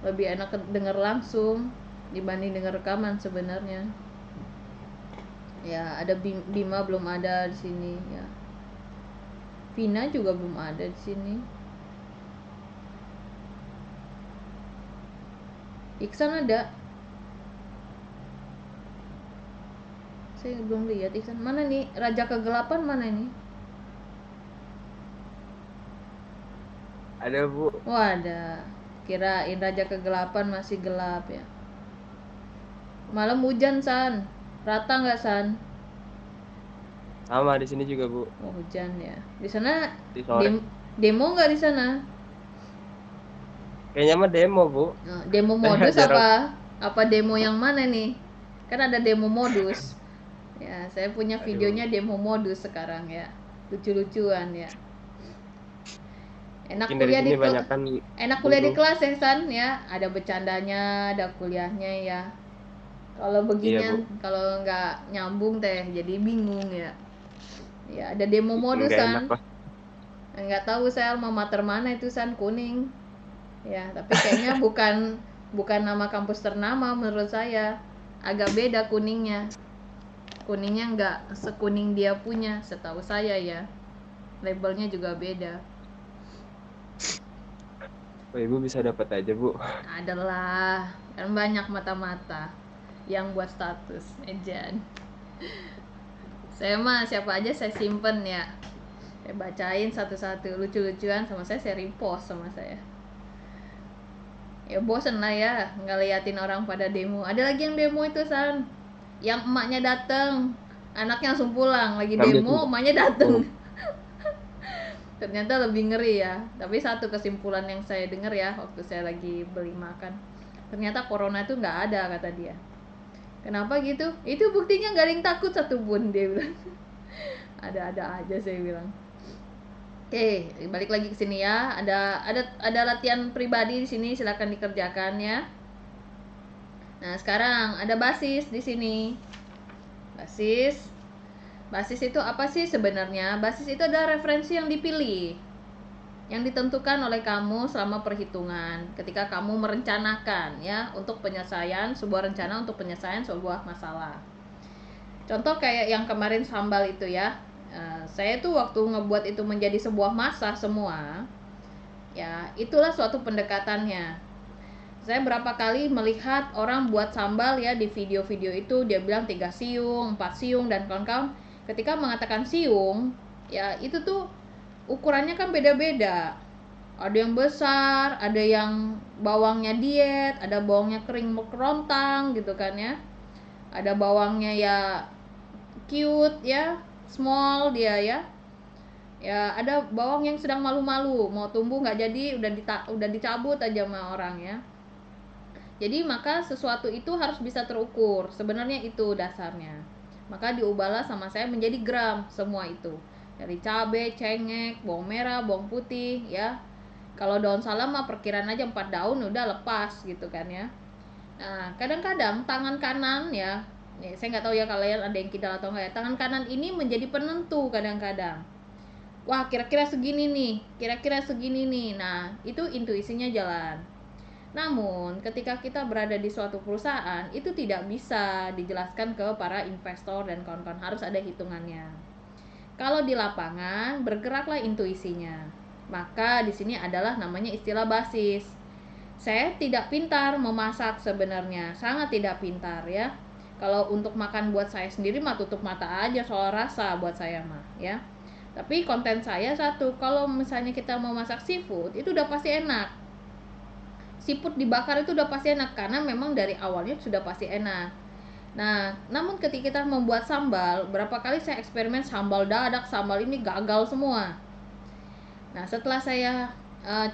Speaker 1: lebih enak denger langsung dibanding denger rekaman sebenarnya. Ya ada Bima belum ada di sini ya, Vina juga belum ada di sini. Iksan ada, saya belum lihat Iksan. Mana nih Raja Kegelapan, mana ini?
Speaker 3: Ada Bu.
Speaker 1: Oh ada, kirain Raja Kegelapan masih gelap ya. Malam hujan San, rata nggak San?
Speaker 3: Sama di sini juga Bu.
Speaker 1: Oh hujan ya. Di sana
Speaker 3: Di sore.
Speaker 1: demo nggak di sana?
Speaker 3: Kayaknya mah demo Bu.
Speaker 1: Oh, demo
Speaker 3: Saya
Speaker 1: modus
Speaker 3: jarang.
Speaker 1: apa? Apa demo yang mana nih? Kan ada demo modus. Ya, saya punya
Speaker 3: Aduh.
Speaker 1: videonya demo modus sekarang ya. Lucu-lucuan ya. Enak
Speaker 3: Mungkin dari
Speaker 1: kuliah
Speaker 3: sini
Speaker 1: di
Speaker 3: banyak kan
Speaker 1: enak kuliah di
Speaker 3: buruh.
Speaker 1: kelas ya San ya. Ada bercandanya, ada kuliahnya ya. Kalau
Speaker 3: Iya
Speaker 1: beginian,
Speaker 3: Bu.
Speaker 1: kalau nggak nyambung teh jadi bingung ya. Ya ada demo modus
Speaker 3: Nggak enak
Speaker 1: San.
Speaker 3: lah.
Speaker 1: Nggak tahu saya alma mater mana itu San, kuning. Ya, tapi kayaknya bukan bukan nama kampus ternama menurut saya. Agak beda kuningnya. Kuningnya nggak sekuning dia punya, setahu saya ya. Labelnya juga beda.
Speaker 3: Oh, Ibu bisa dapat aja Bu.
Speaker 1: Adalah kan banyak mata-mata yang buat status ejan. Saya mah siapa aja saya simpen ya. Saya bacain satu-satu, lucu-lucuan sama saya repost sama saya. Ya bosen lah ya ngeliatin orang pada demo. Ada lagi yang demo itu San, yang emaknya dateng, anaknya langsung pulang. Lagi
Speaker 3: Ngambil
Speaker 1: demo
Speaker 3: sendiri.
Speaker 1: emaknya
Speaker 3: Oh,
Speaker 1: dateng. Ternyata lebih ngeri ya. Tapi satu kesimpulan yang saya dengar ya waktu saya lagi beli makan, ternyata corona itu nggak ada kata dia. Kenapa gitu? Itu buktinya nggak ada yang takut satupun, dia bilang. Ada-ada aja saya bilang. Oke, balik lagi ke sini ya. Ada latihan pribadi di sini, silakan dikerjakan ya. Nah, sekarang ada basis di sini. Basis. Basis itu apa sih sebenarnya? Basis itu adalah referensi yang dipilih, yang ditentukan oleh kamu selama perhitungan ketika kamu merencanakan ya untuk penyelesaian sebuah rencana untuk penyelesaian sebuah masalah. Contoh kayak yang kemarin sambal itu ya. Saya tuh waktu ngebuat itu menjadi sebuah masak semua, ya itulah suatu pendekatannya. Saya berapa kali melihat orang buat sambal ya di video-video itu, dia bilang 3 siung, 4 siung dan kawan-kawan. Ketika mengatakan siung, ya itu tuh ukurannya kan beda-beda. Ada yang besar, ada yang bawangnya diet, ada bawangnya kering kerontang gitu kan ya. Ada bawangnya ya cute ya, small dia ya. Ya ada bawang yang sedang malu-malu, mau tumbuh nggak jadi udah dicabut aja sama orang ya. Jadi maka sesuatu itu harus bisa terukur. Sebenarnya itu dasarnya. Maka diubahlah sama saya menjadi gram semua itu. Dari cabai, cengkeh, bawang merah, bawang putih ya. Kalau daun salam mah perkiraan aja 4 daun udah lepas gitu kan ya. Nah, kadang-kadang tangan kanan ya, nih, saya nggak tahu ya kalian ada yang kidal atau enggak ya. Tangan kanan ini menjadi penentu kadang-kadang. Wah, kira-kira segini nih, kira-kira segini nih. Nah, itu intuisinya jalan. Namun, ketika kita berada di suatu perusahaan, itu tidak bisa dijelaskan ke para investor dan kawan-kawan, harus ada hitungannya. Kalau di lapangan, bergeraklah intuisinya. Maka di sini adalah namanya istilah basis. Saya tidak pintar memasak sebenarnya, sangat tidak pintar ya. Kalau untuk makan buat saya sendiri mah tutup mata aja soal rasa buat saya mah ya. Tapi konten saya satu, kalau misalnya kita mau masak seafood, itu udah pasti enak. Siput dibakar itu udah pasti enak karena memang dari awalnya sudah pasti enak. Nah, namun ketika kita membuat sambal, berapa kali saya eksperimen sambal dadak, sambal ini gagal semua. Nah, setelah saya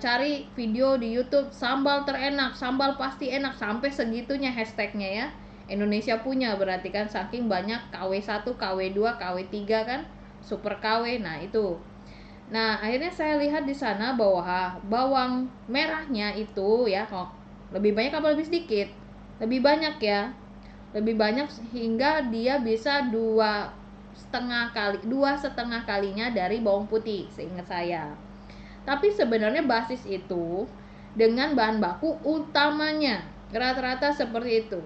Speaker 1: cari video di YouTube sambal terenak, sambal pasti enak, sampai segitunya hashtagnya ya. Indonesia punya berarti kan, saking banyak KW1, KW2, KW3 kan, super KW. Nah, itu. Nah, akhirnya saya lihat di sana bahwa bawang merahnya itu ya, Lebih banyak apa lebih sedikit? Lebih banyak ya. Lebih banyak hingga dia bisa dua setengah kalinya dari bawang putih seingat saya. Tapi sebenarnya basis itu dengan bahan baku utamanya rata-rata seperti itu.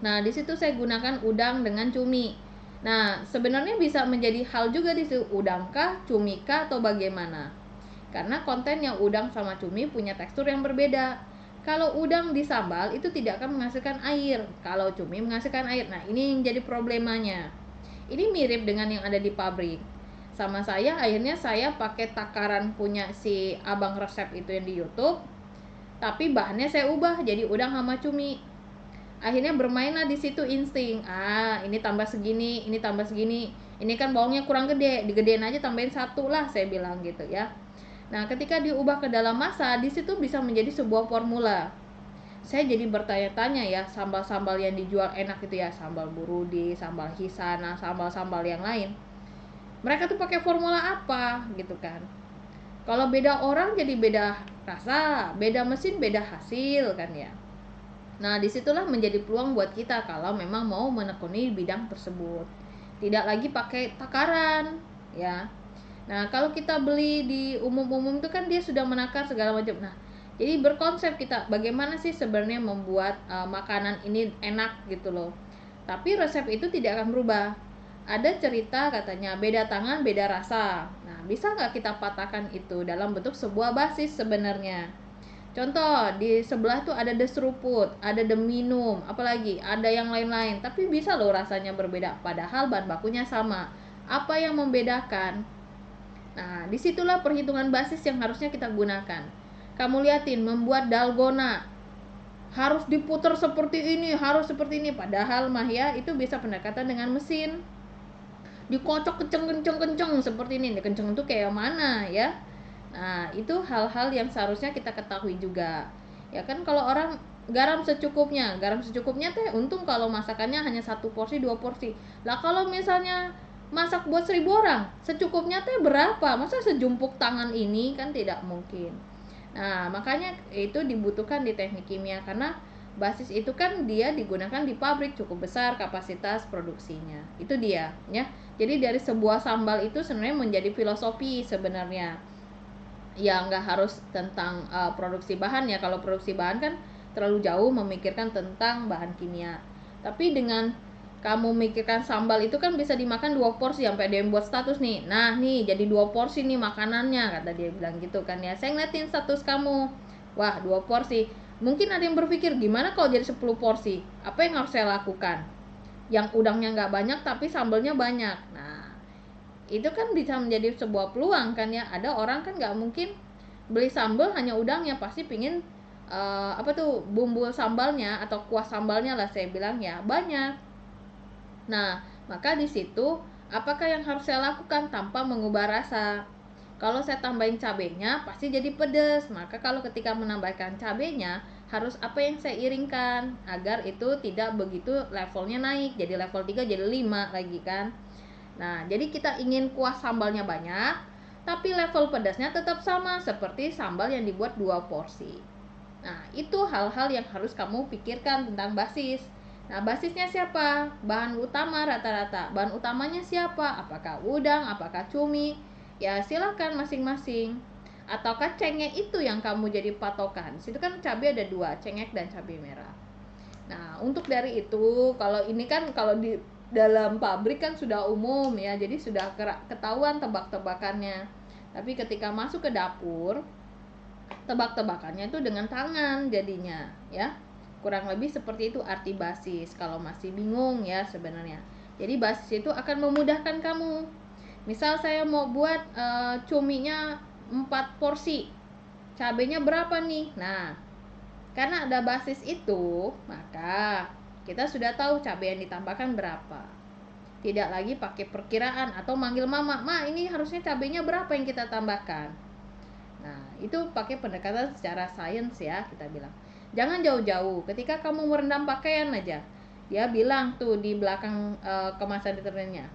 Speaker 1: Nah, di situ saya gunakan udang dengan cumi. Nah, sebenarnya bisa menjadi hal juga di situ, udangkah, cumikah, atau bagaimana. Karena kontennya udang sama cumi punya tekstur yang berbeda. Kalau udang di sambal itu tidak akan menghasilkan air, kalau cumi menghasilkan air. Nah, ini yang jadi problemanya. Ini mirip dengan yang ada di pabrik. Sama saya, akhirnya saya pakai takaran punya si abang resep itu yang di YouTube, tapi bahannya saya ubah jadi udang sama cumi. Akhirnya bermainlah di situ insting, ini tambah segini, ini tambah segini, ini kan bawangnya kurang gede, digedein aja, tambahin satu lah, saya bilang gitu ya. Nah, ketika diubah ke dalam masa, di situ bisa menjadi sebuah formula. Saya jadi bertanya-tanya ya, sambal-sambal yang dijual enak itu ya, sambal burudi, sambal hisana, sambal-sambal yang lain, mereka tuh pakai formula apa gitu kan. Kalau beda orang jadi beda rasa, beda mesin beda hasil kan ya. Nah, disitulah menjadi peluang buat kita kalau memang mau menekuni bidang tersebut. Tidak lagi pakai takaran, ya. Nah, kalau kita beli di umum-umum itu kan dia sudah menakar segala macam. Nah, jadi berkonsep kita bagaimana sih sebenarnya membuat makanan ini enak gitu loh. Tapi resep itu tidak akan berubah. Ada cerita katanya beda tangan beda rasa. Nah, bisa nggak kita patahkan itu dalam bentuk sebuah basis sebenarnya? Contoh, di sebelah tuh ada deseruput, ada deminum, apalagi ada yang lain-lain. Tapi bisa loh rasanya berbeda, padahal bahan bakunya sama. Apa yang membedakan? Nah, disitulah perhitungan basis yang harusnya kita gunakan. Kamu liatin, membuat dalgona harus diputar seperti ini, harus seperti ini. Padahal mah ya, itu bisa pendekatan dengan mesin. Dikocok kenceng-kenceng seperti ini. Kenceng itu kayak mana ya? Nah, itu hal-hal yang seharusnya kita ketahui juga. Ya kan, kalau orang garam secukupnya teh untung kalau masakannya hanya 1 porsi 2 porsi. Lah kalau misalnya masak buat 1.000 orang, secukupnya teh berapa? Masa sejumpuk tangan ini, kan tidak mungkin. Nah, makanya itu dibutuhkan di teknik kimia, karena basis itu kan dia digunakan di pabrik cukup besar kapasitas produksinya. Itu dia ya. Jadi dari sebuah sambal itu sebenarnya menjadi filosofi sebenarnya. Ya nggak harus tentang produksi bahan ya. Kalau produksi bahan kan terlalu jauh memikirkan tentang bahan kimia. Tapi dengan kamu mikirkan sambal itu kan bisa dimakan 2 porsi, sampai dia buat status nih. Nah nih jadi 2 porsi nih makanannya, kata dia bilang gitu kan ya. Saya ngeliatin status kamu, wah 2 porsi. Mungkin ada yang berpikir gimana kalau jadi 10 porsi? Apa yang harus saya lakukan? Yang udangnya nggak banyak tapi sambalnya banyak. Nah itu kan bisa menjadi sebuah peluang kan ya. Ada orang kan nggak mungkin beli sambal hanya udangnya, pasti pingin bumbu sambalnya atau kuah sambalnya lah, saya bilang ya banyak. Nah, maka di situ apakah yang harus saya lakukan tanpa mengubah rasa? Kalau saya tambahin cabenya pasti jadi pedas. Maka kalau ketika menambahkan cabenya, harus apa yang saya iringkan agar itu tidak begitu levelnya naik jadi level 3 jadi 5 lagi kan. Nah, jadi kita ingin kuah sambalnya banyak, tapi level pedasnya tetap sama seperti sambal yang dibuat 2 porsi. Nah, itu hal-hal yang harus kamu pikirkan tentang basis. Nah, basisnya siapa? Bahan utama rata-rata. Bahan utamanya siapa? Apakah udang? Apakah cumi? Ya, silakan masing-masing. Ataukah cengek itu yang kamu jadi patokan? Situ kan cabai ada 2, cengek dan cabai merah. Nah, untuk dari itu, kalau ini kan kalau di dalam pabrik kan sudah umum ya, jadi sudah ketahuan tebak-tebakannya. Tapi ketika masuk ke dapur, tebak-tebakannya itu dengan tangan jadinya ya. Kurang lebih seperti itu arti basis kalau masih bingung ya sebenarnya. Jadi basis itu akan memudahkan kamu. Misal saya mau buat cuminya 4 porsi, cabenya berapa nih? Nah, karena ada basis itu, maka kita sudah tahu cabai yang ditambahkan berapa. Tidak lagi pakai perkiraan atau manggil mama, "Ma, ini harusnya cabainya berapa yang kita tambahkan?" Nah, itu pakai pendekatan secara sains ya, kita bilang. Jangan jauh-jauh, ketika kamu merendam pakaian aja. Dia bilang tuh di belakang kemasan deterjennya.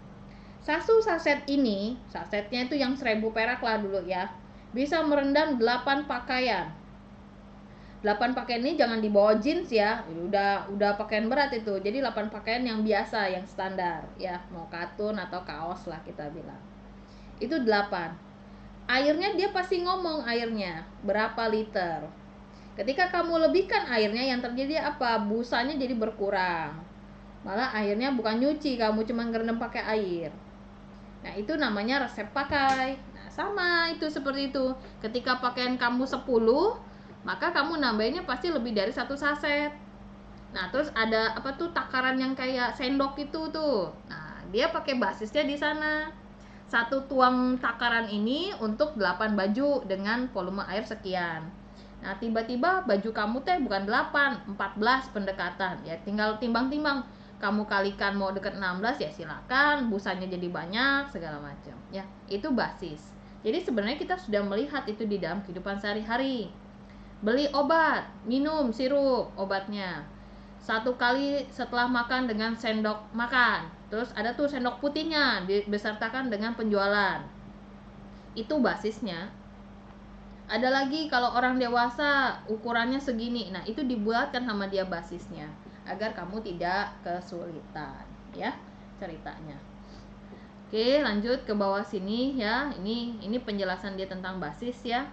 Speaker 1: Satu saset ini, sasetnya itu yang 1.000 perak lah dulu ya, bisa merendam 8 pakaian. 8 pakaian ini jangan dibawa jeans ya, udah pakaian berat itu. Jadi 8 pakaian yang biasa, yang standar ya, mau katun atau kaos lah kita bilang. Itu 8. Airnya dia pasti ngomong airnya berapa liter. Ketika kamu lebihkan airnya, yang terjadi apa? Busanya jadi berkurang. Malah airnya bukan nyuci, kamu cuma ngerendam pakai air. Nah, itu namanya resep pakai. Nah, sama itu seperti itu. Ketika pakaian kamu 10, maka kamu nambahinnya pasti lebih dari 1 saset. Nah, terus ada apa tuh takaran yang kayak sendok itu tuh. Nah, dia pakai basisnya di sana. 1 tuang takaran ini untuk 8 baju dengan volume air sekian. Nah, tiba-tiba baju kamu teh bukan 8, 14 pendekatan. Ya, tinggal timbang-timbang. Kamu kalikan mau deket 16 ya silakan, busanya jadi banyak segala macam. Ya, itu basis. Jadi sebenarnya kita sudah melihat itu di dalam kehidupan sehari-hari. Beli obat, minum sirup obatnya. 1 kali setelah makan dengan sendok makan. Terus ada tuh sendok putihnya dibesertakan dengan penjualan. Itu basisnya. Ada lagi kalau orang dewasa ukurannya segini. Nah, itu dibuatkan sama dia basisnya agar kamu tidak kesulitan ya ceritanya. Oke, lanjut ke bawah sini ya. Ini penjelasan dia tentang basis ya.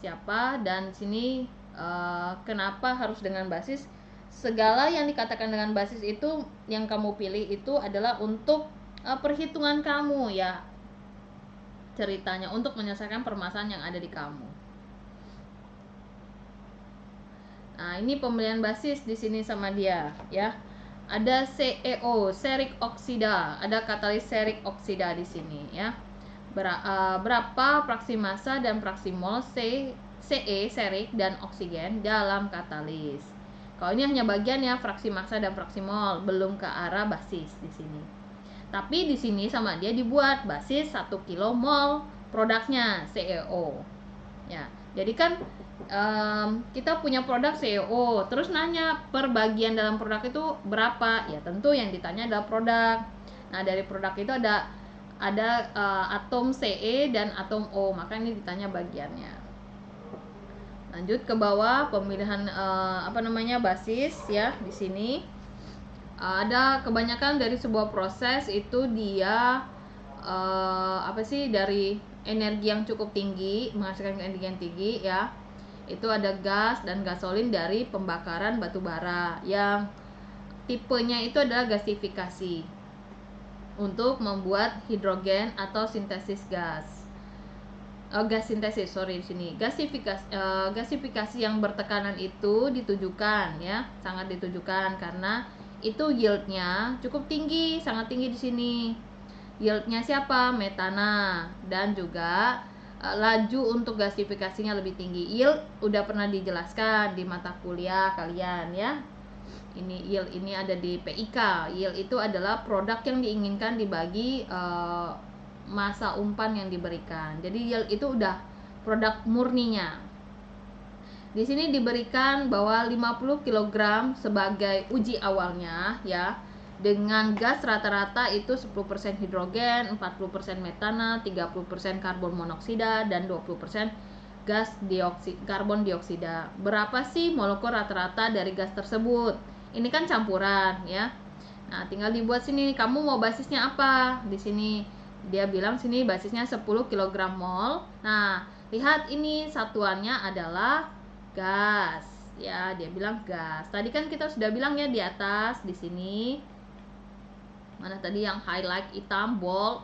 Speaker 1: Siapa dan sini kenapa harus dengan basis? Segala yang dikatakan dengan basis itu yang kamu pilih itu adalah untuk perhitungan kamu ya. Ceritanya untuk menyelesaikan permasalahan yang ada di kamu. Nah, ini pembelian basis di sini sama dia ya. Ada CEO, serik oksida, ada katalis serik oksida di sini ya. Berapa fraksi massa dan fraksi mol Ce, serik dan oksigen dalam katalis. Kalau ini hanya bagian ya fraksi massa dan fraksi mol, belum ke arah basis di sini. Tapi di sini sama dia dibuat basis 1 kilomol produknya CEO. Ya, jadi kan kita punya produk CEO, terus nanya per bagian dalam produk itu berapa? Ya tentu yang ditanya adalah produk. Nah, dari produk itu ada atom Ce dan atom O, maka ini ditanya bagiannya. Lanjut ke bawah pemilihan basis ya. Di sini ada kebanyakan dari sebuah proses itu dia dari energi yang cukup tinggi, menghasilkan energi yang tinggi ya. Itu ada gas dan gasolin dari pembakaran batu bara yang tipenya itu adalah gasifikasi untuk membuat hidrogen atau sintesis gas. Gas sintesis, di sini. Gasifikasi yang bertekanan itu ditujukan ya, sangat ditujukan karena itu yieldnya cukup tinggi, sangat tinggi di sini. Yieldnya siapa? Metana. Dan juga laju untuk gasifikasinya lebih tinggi. Yield udah pernah dijelaskan di mata kuliah kalian ya. Ini yield ini ada di PIK. Yield itu adalah produk yang diinginkan dibagi masa umpan yang diberikan. Jadi yield itu udah produk murninya. Di sini diberikan bahwa 50 kg sebagai uji awalnya ya. Dengan gas rata-rata itu 10% hidrogen, 40% metana, 30% karbon monoksida, dan 20% karbon dioksida. Berapa sih molekul rata-rata dari gas tersebut? Ini kan campuran ya. Nah, tinggal dibuat sini kamu mau basisnya apa? Di sini dia bilang sini basisnya 10 kg mol. Nah, lihat ini satuannya adalah gas. Ya, dia bilang gas. Tadi kan kita sudah bilang ya di atas di sini. Mana tadi yang highlight hitam bold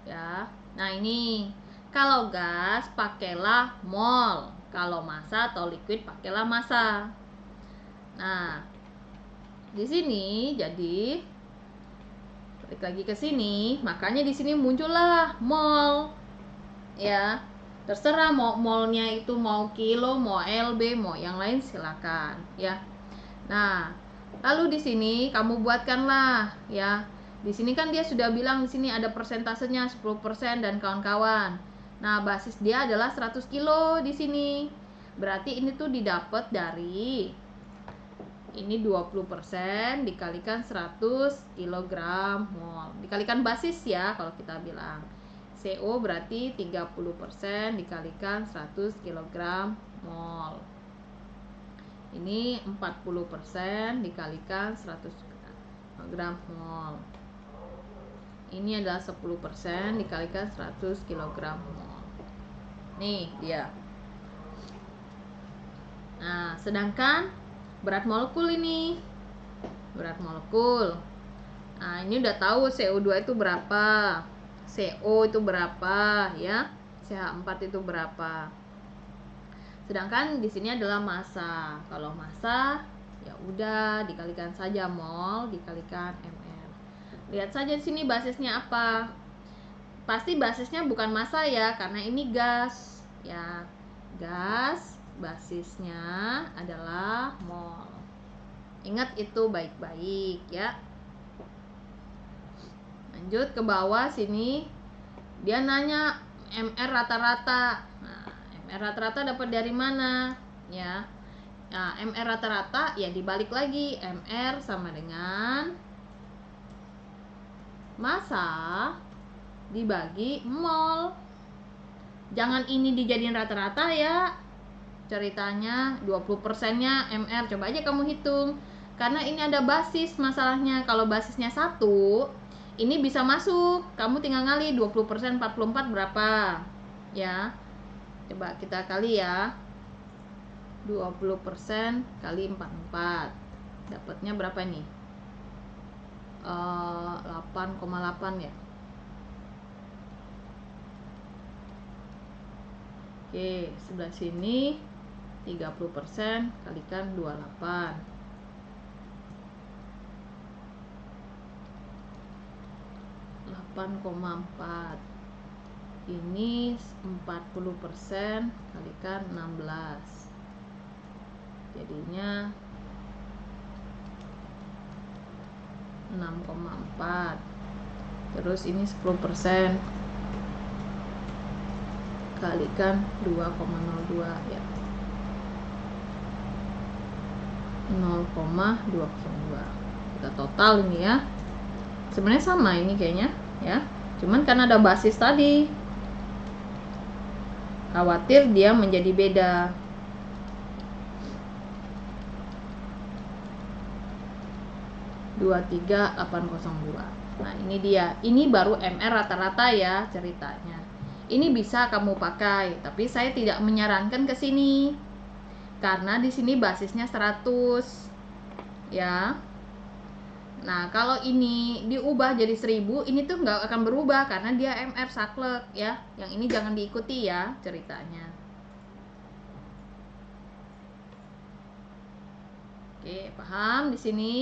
Speaker 1: ya. Nah, ini kalau gas pakailah mol, kalau massa atau liquid pakailah massa. Nah, di sini jadi balik lagi ke sini, makanya di sini muncullah mol ya. Terserah mau molnya itu mau kilo, mau LB, mau yang lain silakan ya. Nah, lalu di sini kamu buatkanlah ya. Di sini kan dia sudah bilang di sini ada persentasenya 10% dan kawan-kawan. Nah, basis dia adalah 100 kilo di sini. Berarti ini tuh didapat dari ini 20% dikalikan 100 kg mol. Dikalikan basis ya kalau kita bilang. CO berarti 30% dikalikan 100 kg mol. Ini 40% dikalikan 100 gram mol. Ini adalah 10% dikalikan 100 kg mol. Nih dia. Nah, sedangkan berat molekul ini. Berat molekul. Nah, ini udah tahu CO2 itu berapa. CO itu berapa ya? CH4 itu berapa? Sedangkan di sini adalah massa. Kalau massa ya udah dikalikan saja mol dikalikan ml. Lihat saja di sini basisnya apa. Pasti basisnya bukan massa ya, karena ini gas ya. Gas basisnya adalah mol. Ingat itu baik-baik ya. Lanjut ke bawah sini. Dia nanya MR rata-rata. Nah, MR rata-rata dapat dari mana? Ya. Nah, MR rata-rata ya dibalik lagi. MR sama dengan massa dibagi mol. Jangan ini dijadiin rata-rata ya. Ceritanya 20%-nya MR. Coba aja kamu hitung. Karena ini ada basis masalahnya. Kalau basisnya 1, ini bisa masuk. Kamu tinggal ngali 20% 44 berapa? Ya. Coba kita kali ya. 20% kali 44. Dapatnya berapa nih? 8,8 ya. Oke, sebelah sini 30% kalikan 28. 8,4. Ini 40% kalikan 16. Jadinya 6,4. Terus ini 10% kalikan 2,02 ya. 0,22. Kita total ini ya. Sebenarnya sama ini kayaknya ya. Cuman karena ada basis tadi, khawatir dia menjadi beda. (23.802). Nah, ini dia. Ini baru MR rata-rata ya ceritanya. Ini bisa kamu pakai, tapi saya tidak menyarankan ke sini. Karena di sini basisnya 100. Ya. Nah, kalau ini diubah jadi 1000, ini tuh nggak akan berubah karena dia MR saklek ya. Yang ini jangan diikuti ya ceritanya. Oke, paham di sini?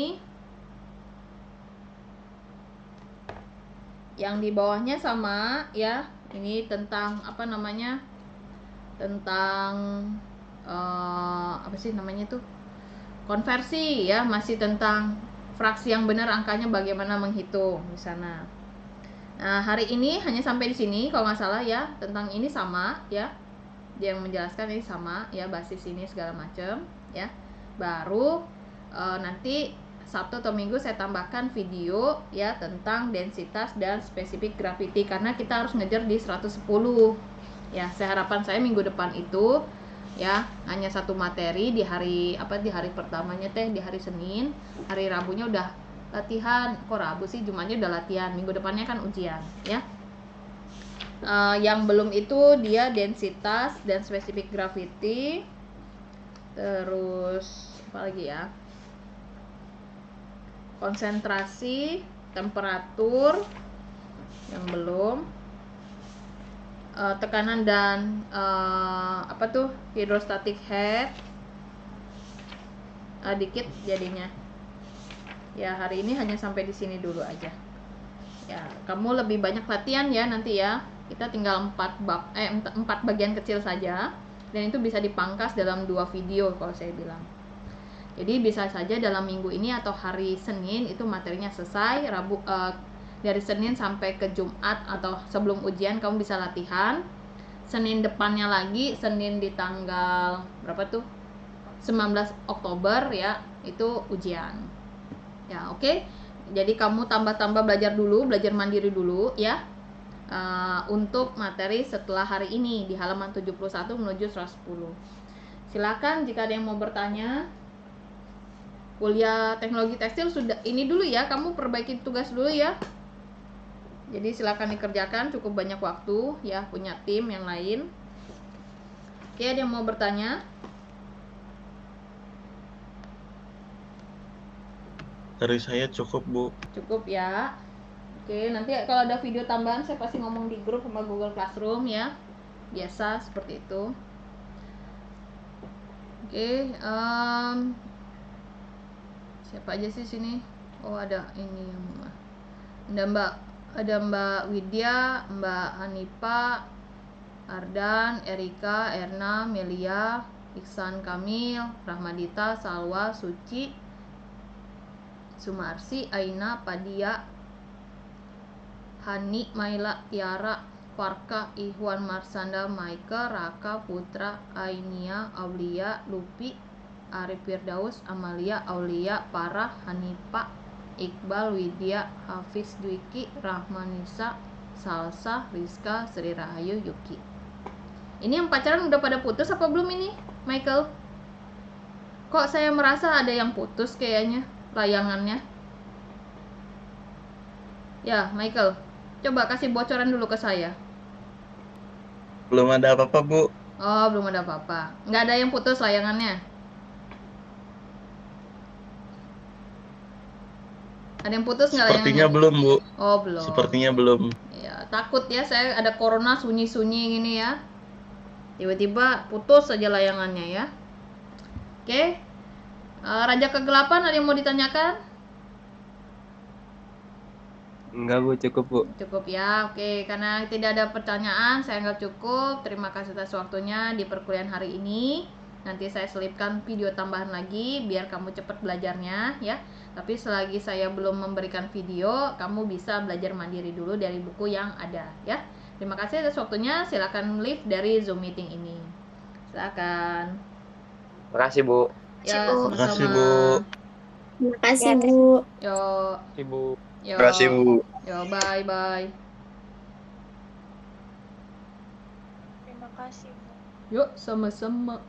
Speaker 1: Yang di bawahnya sama ya. Ini tentang apa namanya? Tentang apa sih namanya tuh? Konversi ya, masih tentang fraksi yang benar angkanya bagaimana menghitung di sana. Nah, hari ini hanya sampai di sini kalau nggak salah ya. Tentang ini sama ya. Dia yang menjelaskan ini sama ya, basis ini segala macam ya. Baru nanti Sabtu atau Minggu saya tambahkan video ya tentang densitas dan spesifik graviti karena kita harus ngejar di 110 ya. Harapan saya minggu depan itu ya hanya satu materi di hari pertamanya di hari Senin, hari Rabunya udah latihan. Kok Rabu sih, Jumatnya udah latihan, minggu depannya kan ujian ya. Yang belum itu dia densitas dan spesifik gravity, terus apa lagi ya, konsentrasi, temperatur yang belum, tekanan dan hidrostatic head dikit jadinya ya. Hari ini hanya sampai di sini dulu aja ya. Kamu lebih banyak latihan ya nanti ya. Kita tinggal 4 bagian kecil saja dan itu bisa dipangkas dalam 2 video kalau saya bilang. Jadi bisa saja dalam minggu ini atau hari Senin itu materinya selesai. Dari Senin sampai ke Jumat atau sebelum ujian kamu bisa latihan. Senin depannya lagi, Senin di tanggal berapa tuh? 19 Oktober ya, itu ujian. Ya, oke. Jadi kamu tambah-tambah belajar dulu, belajar mandiri dulu ya. Untuk materi setelah hari ini di halaman 71 menuju 110. Silakan jika ada yang mau bertanya. kuliah teknologi tekstil sudah ini dulu ya, kamu perbaiki tugas dulu ya. Jadi silakan dikerjakan, cukup banyak waktu ya, punya tim yang lain. Oke, ada yang mau bertanya?
Speaker 2: Dari saya cukup, Bu.
Speaker 1: Cukup ya. Oke, nanti kalau ada video tambahan saya pasti ngomong di grup sama Google Classroom ya. Biasa seperti itu. Oke, siapa aja sih sini? Oh, ada ini yang ada Mbak Widya, Mbak Hanipa, Ardan, Erika, Erna, Melia, Iksan Kamil, Rahmadita, Salwa, Suci, Sumarsi, Aina, Padia, Hani, Maila, Tiara, Farka, Ihwan, Marsanda, Maika, Raka, Putra, Ainia, Aulia, Lupi, Arif Firdaus, Amalia, Aulia, Parah, Hanipa, Iqbal, Widya, Hafiz, Dwiki, Rahmanisa, Salsa, Rizka, Sri Rahayu, Yuki. Ini yang pacaran udah pada putus apa belum ini, Michael? Kok saya merasa ada yang putus kayaknya layangannya? Ya, Michael, coba kasih bocoran dulu ke saya.
Speaker 2: Belum ada apa-apa, Bu.
Speaker 1: Oh, belum ada apa-apa. Nggak ada yang putus layangannya? Ada yang putus nggak
Speaker 2: Sepertinya
Speaker 1: layangannya?
Speaker 2: belum, Bu.
Speaker 1: Oh, belum.
Speaker 2: Sepertinya belum.
Speaker 1: Ya, takut ya saya ada corona sunyi-sunyi gini ya. Tiba-tiba putus saja layangannya ya. Oke. Raja Kegelapan ada yang mau ditanyakan?
Speaker 3: Enggak Bu, cukup Bu.
Speaker 1: Cukup ya, oke. Karena tidak ada pertanyaan, saya anggap cukup. Terima kasih atas waktunya di perkuliahan hari ini. Nanti saya selipkan video tambahan lagi biar kamu cepat belajarnya ya. Tapi selagi saya belum memberikan video, kamu bisa belajar mandiri dulu dari buku yang ada ya. Terima kasih atas waktunya. Silakan leave dari Zoom meeting ini. Silakan.
Speaker 3: Makasih Bu.
Speaker 1: Ya,
Speaker 2: Terima kasih,
Speaker 1: sama-sama.
Speaker 2: Bu.
Speaker 4: Terima kasih, Bu.
Speaker 1: Yo,
Speaker 3: Makasih Bu.
Speaker 1: yo.
Speaker 2: Terima kasih, Bu.
Speaker 1: Yo, bye bye.
Speaker 4: Terima kasih, Bu.
Speaker 1: Yuk, sama-sama.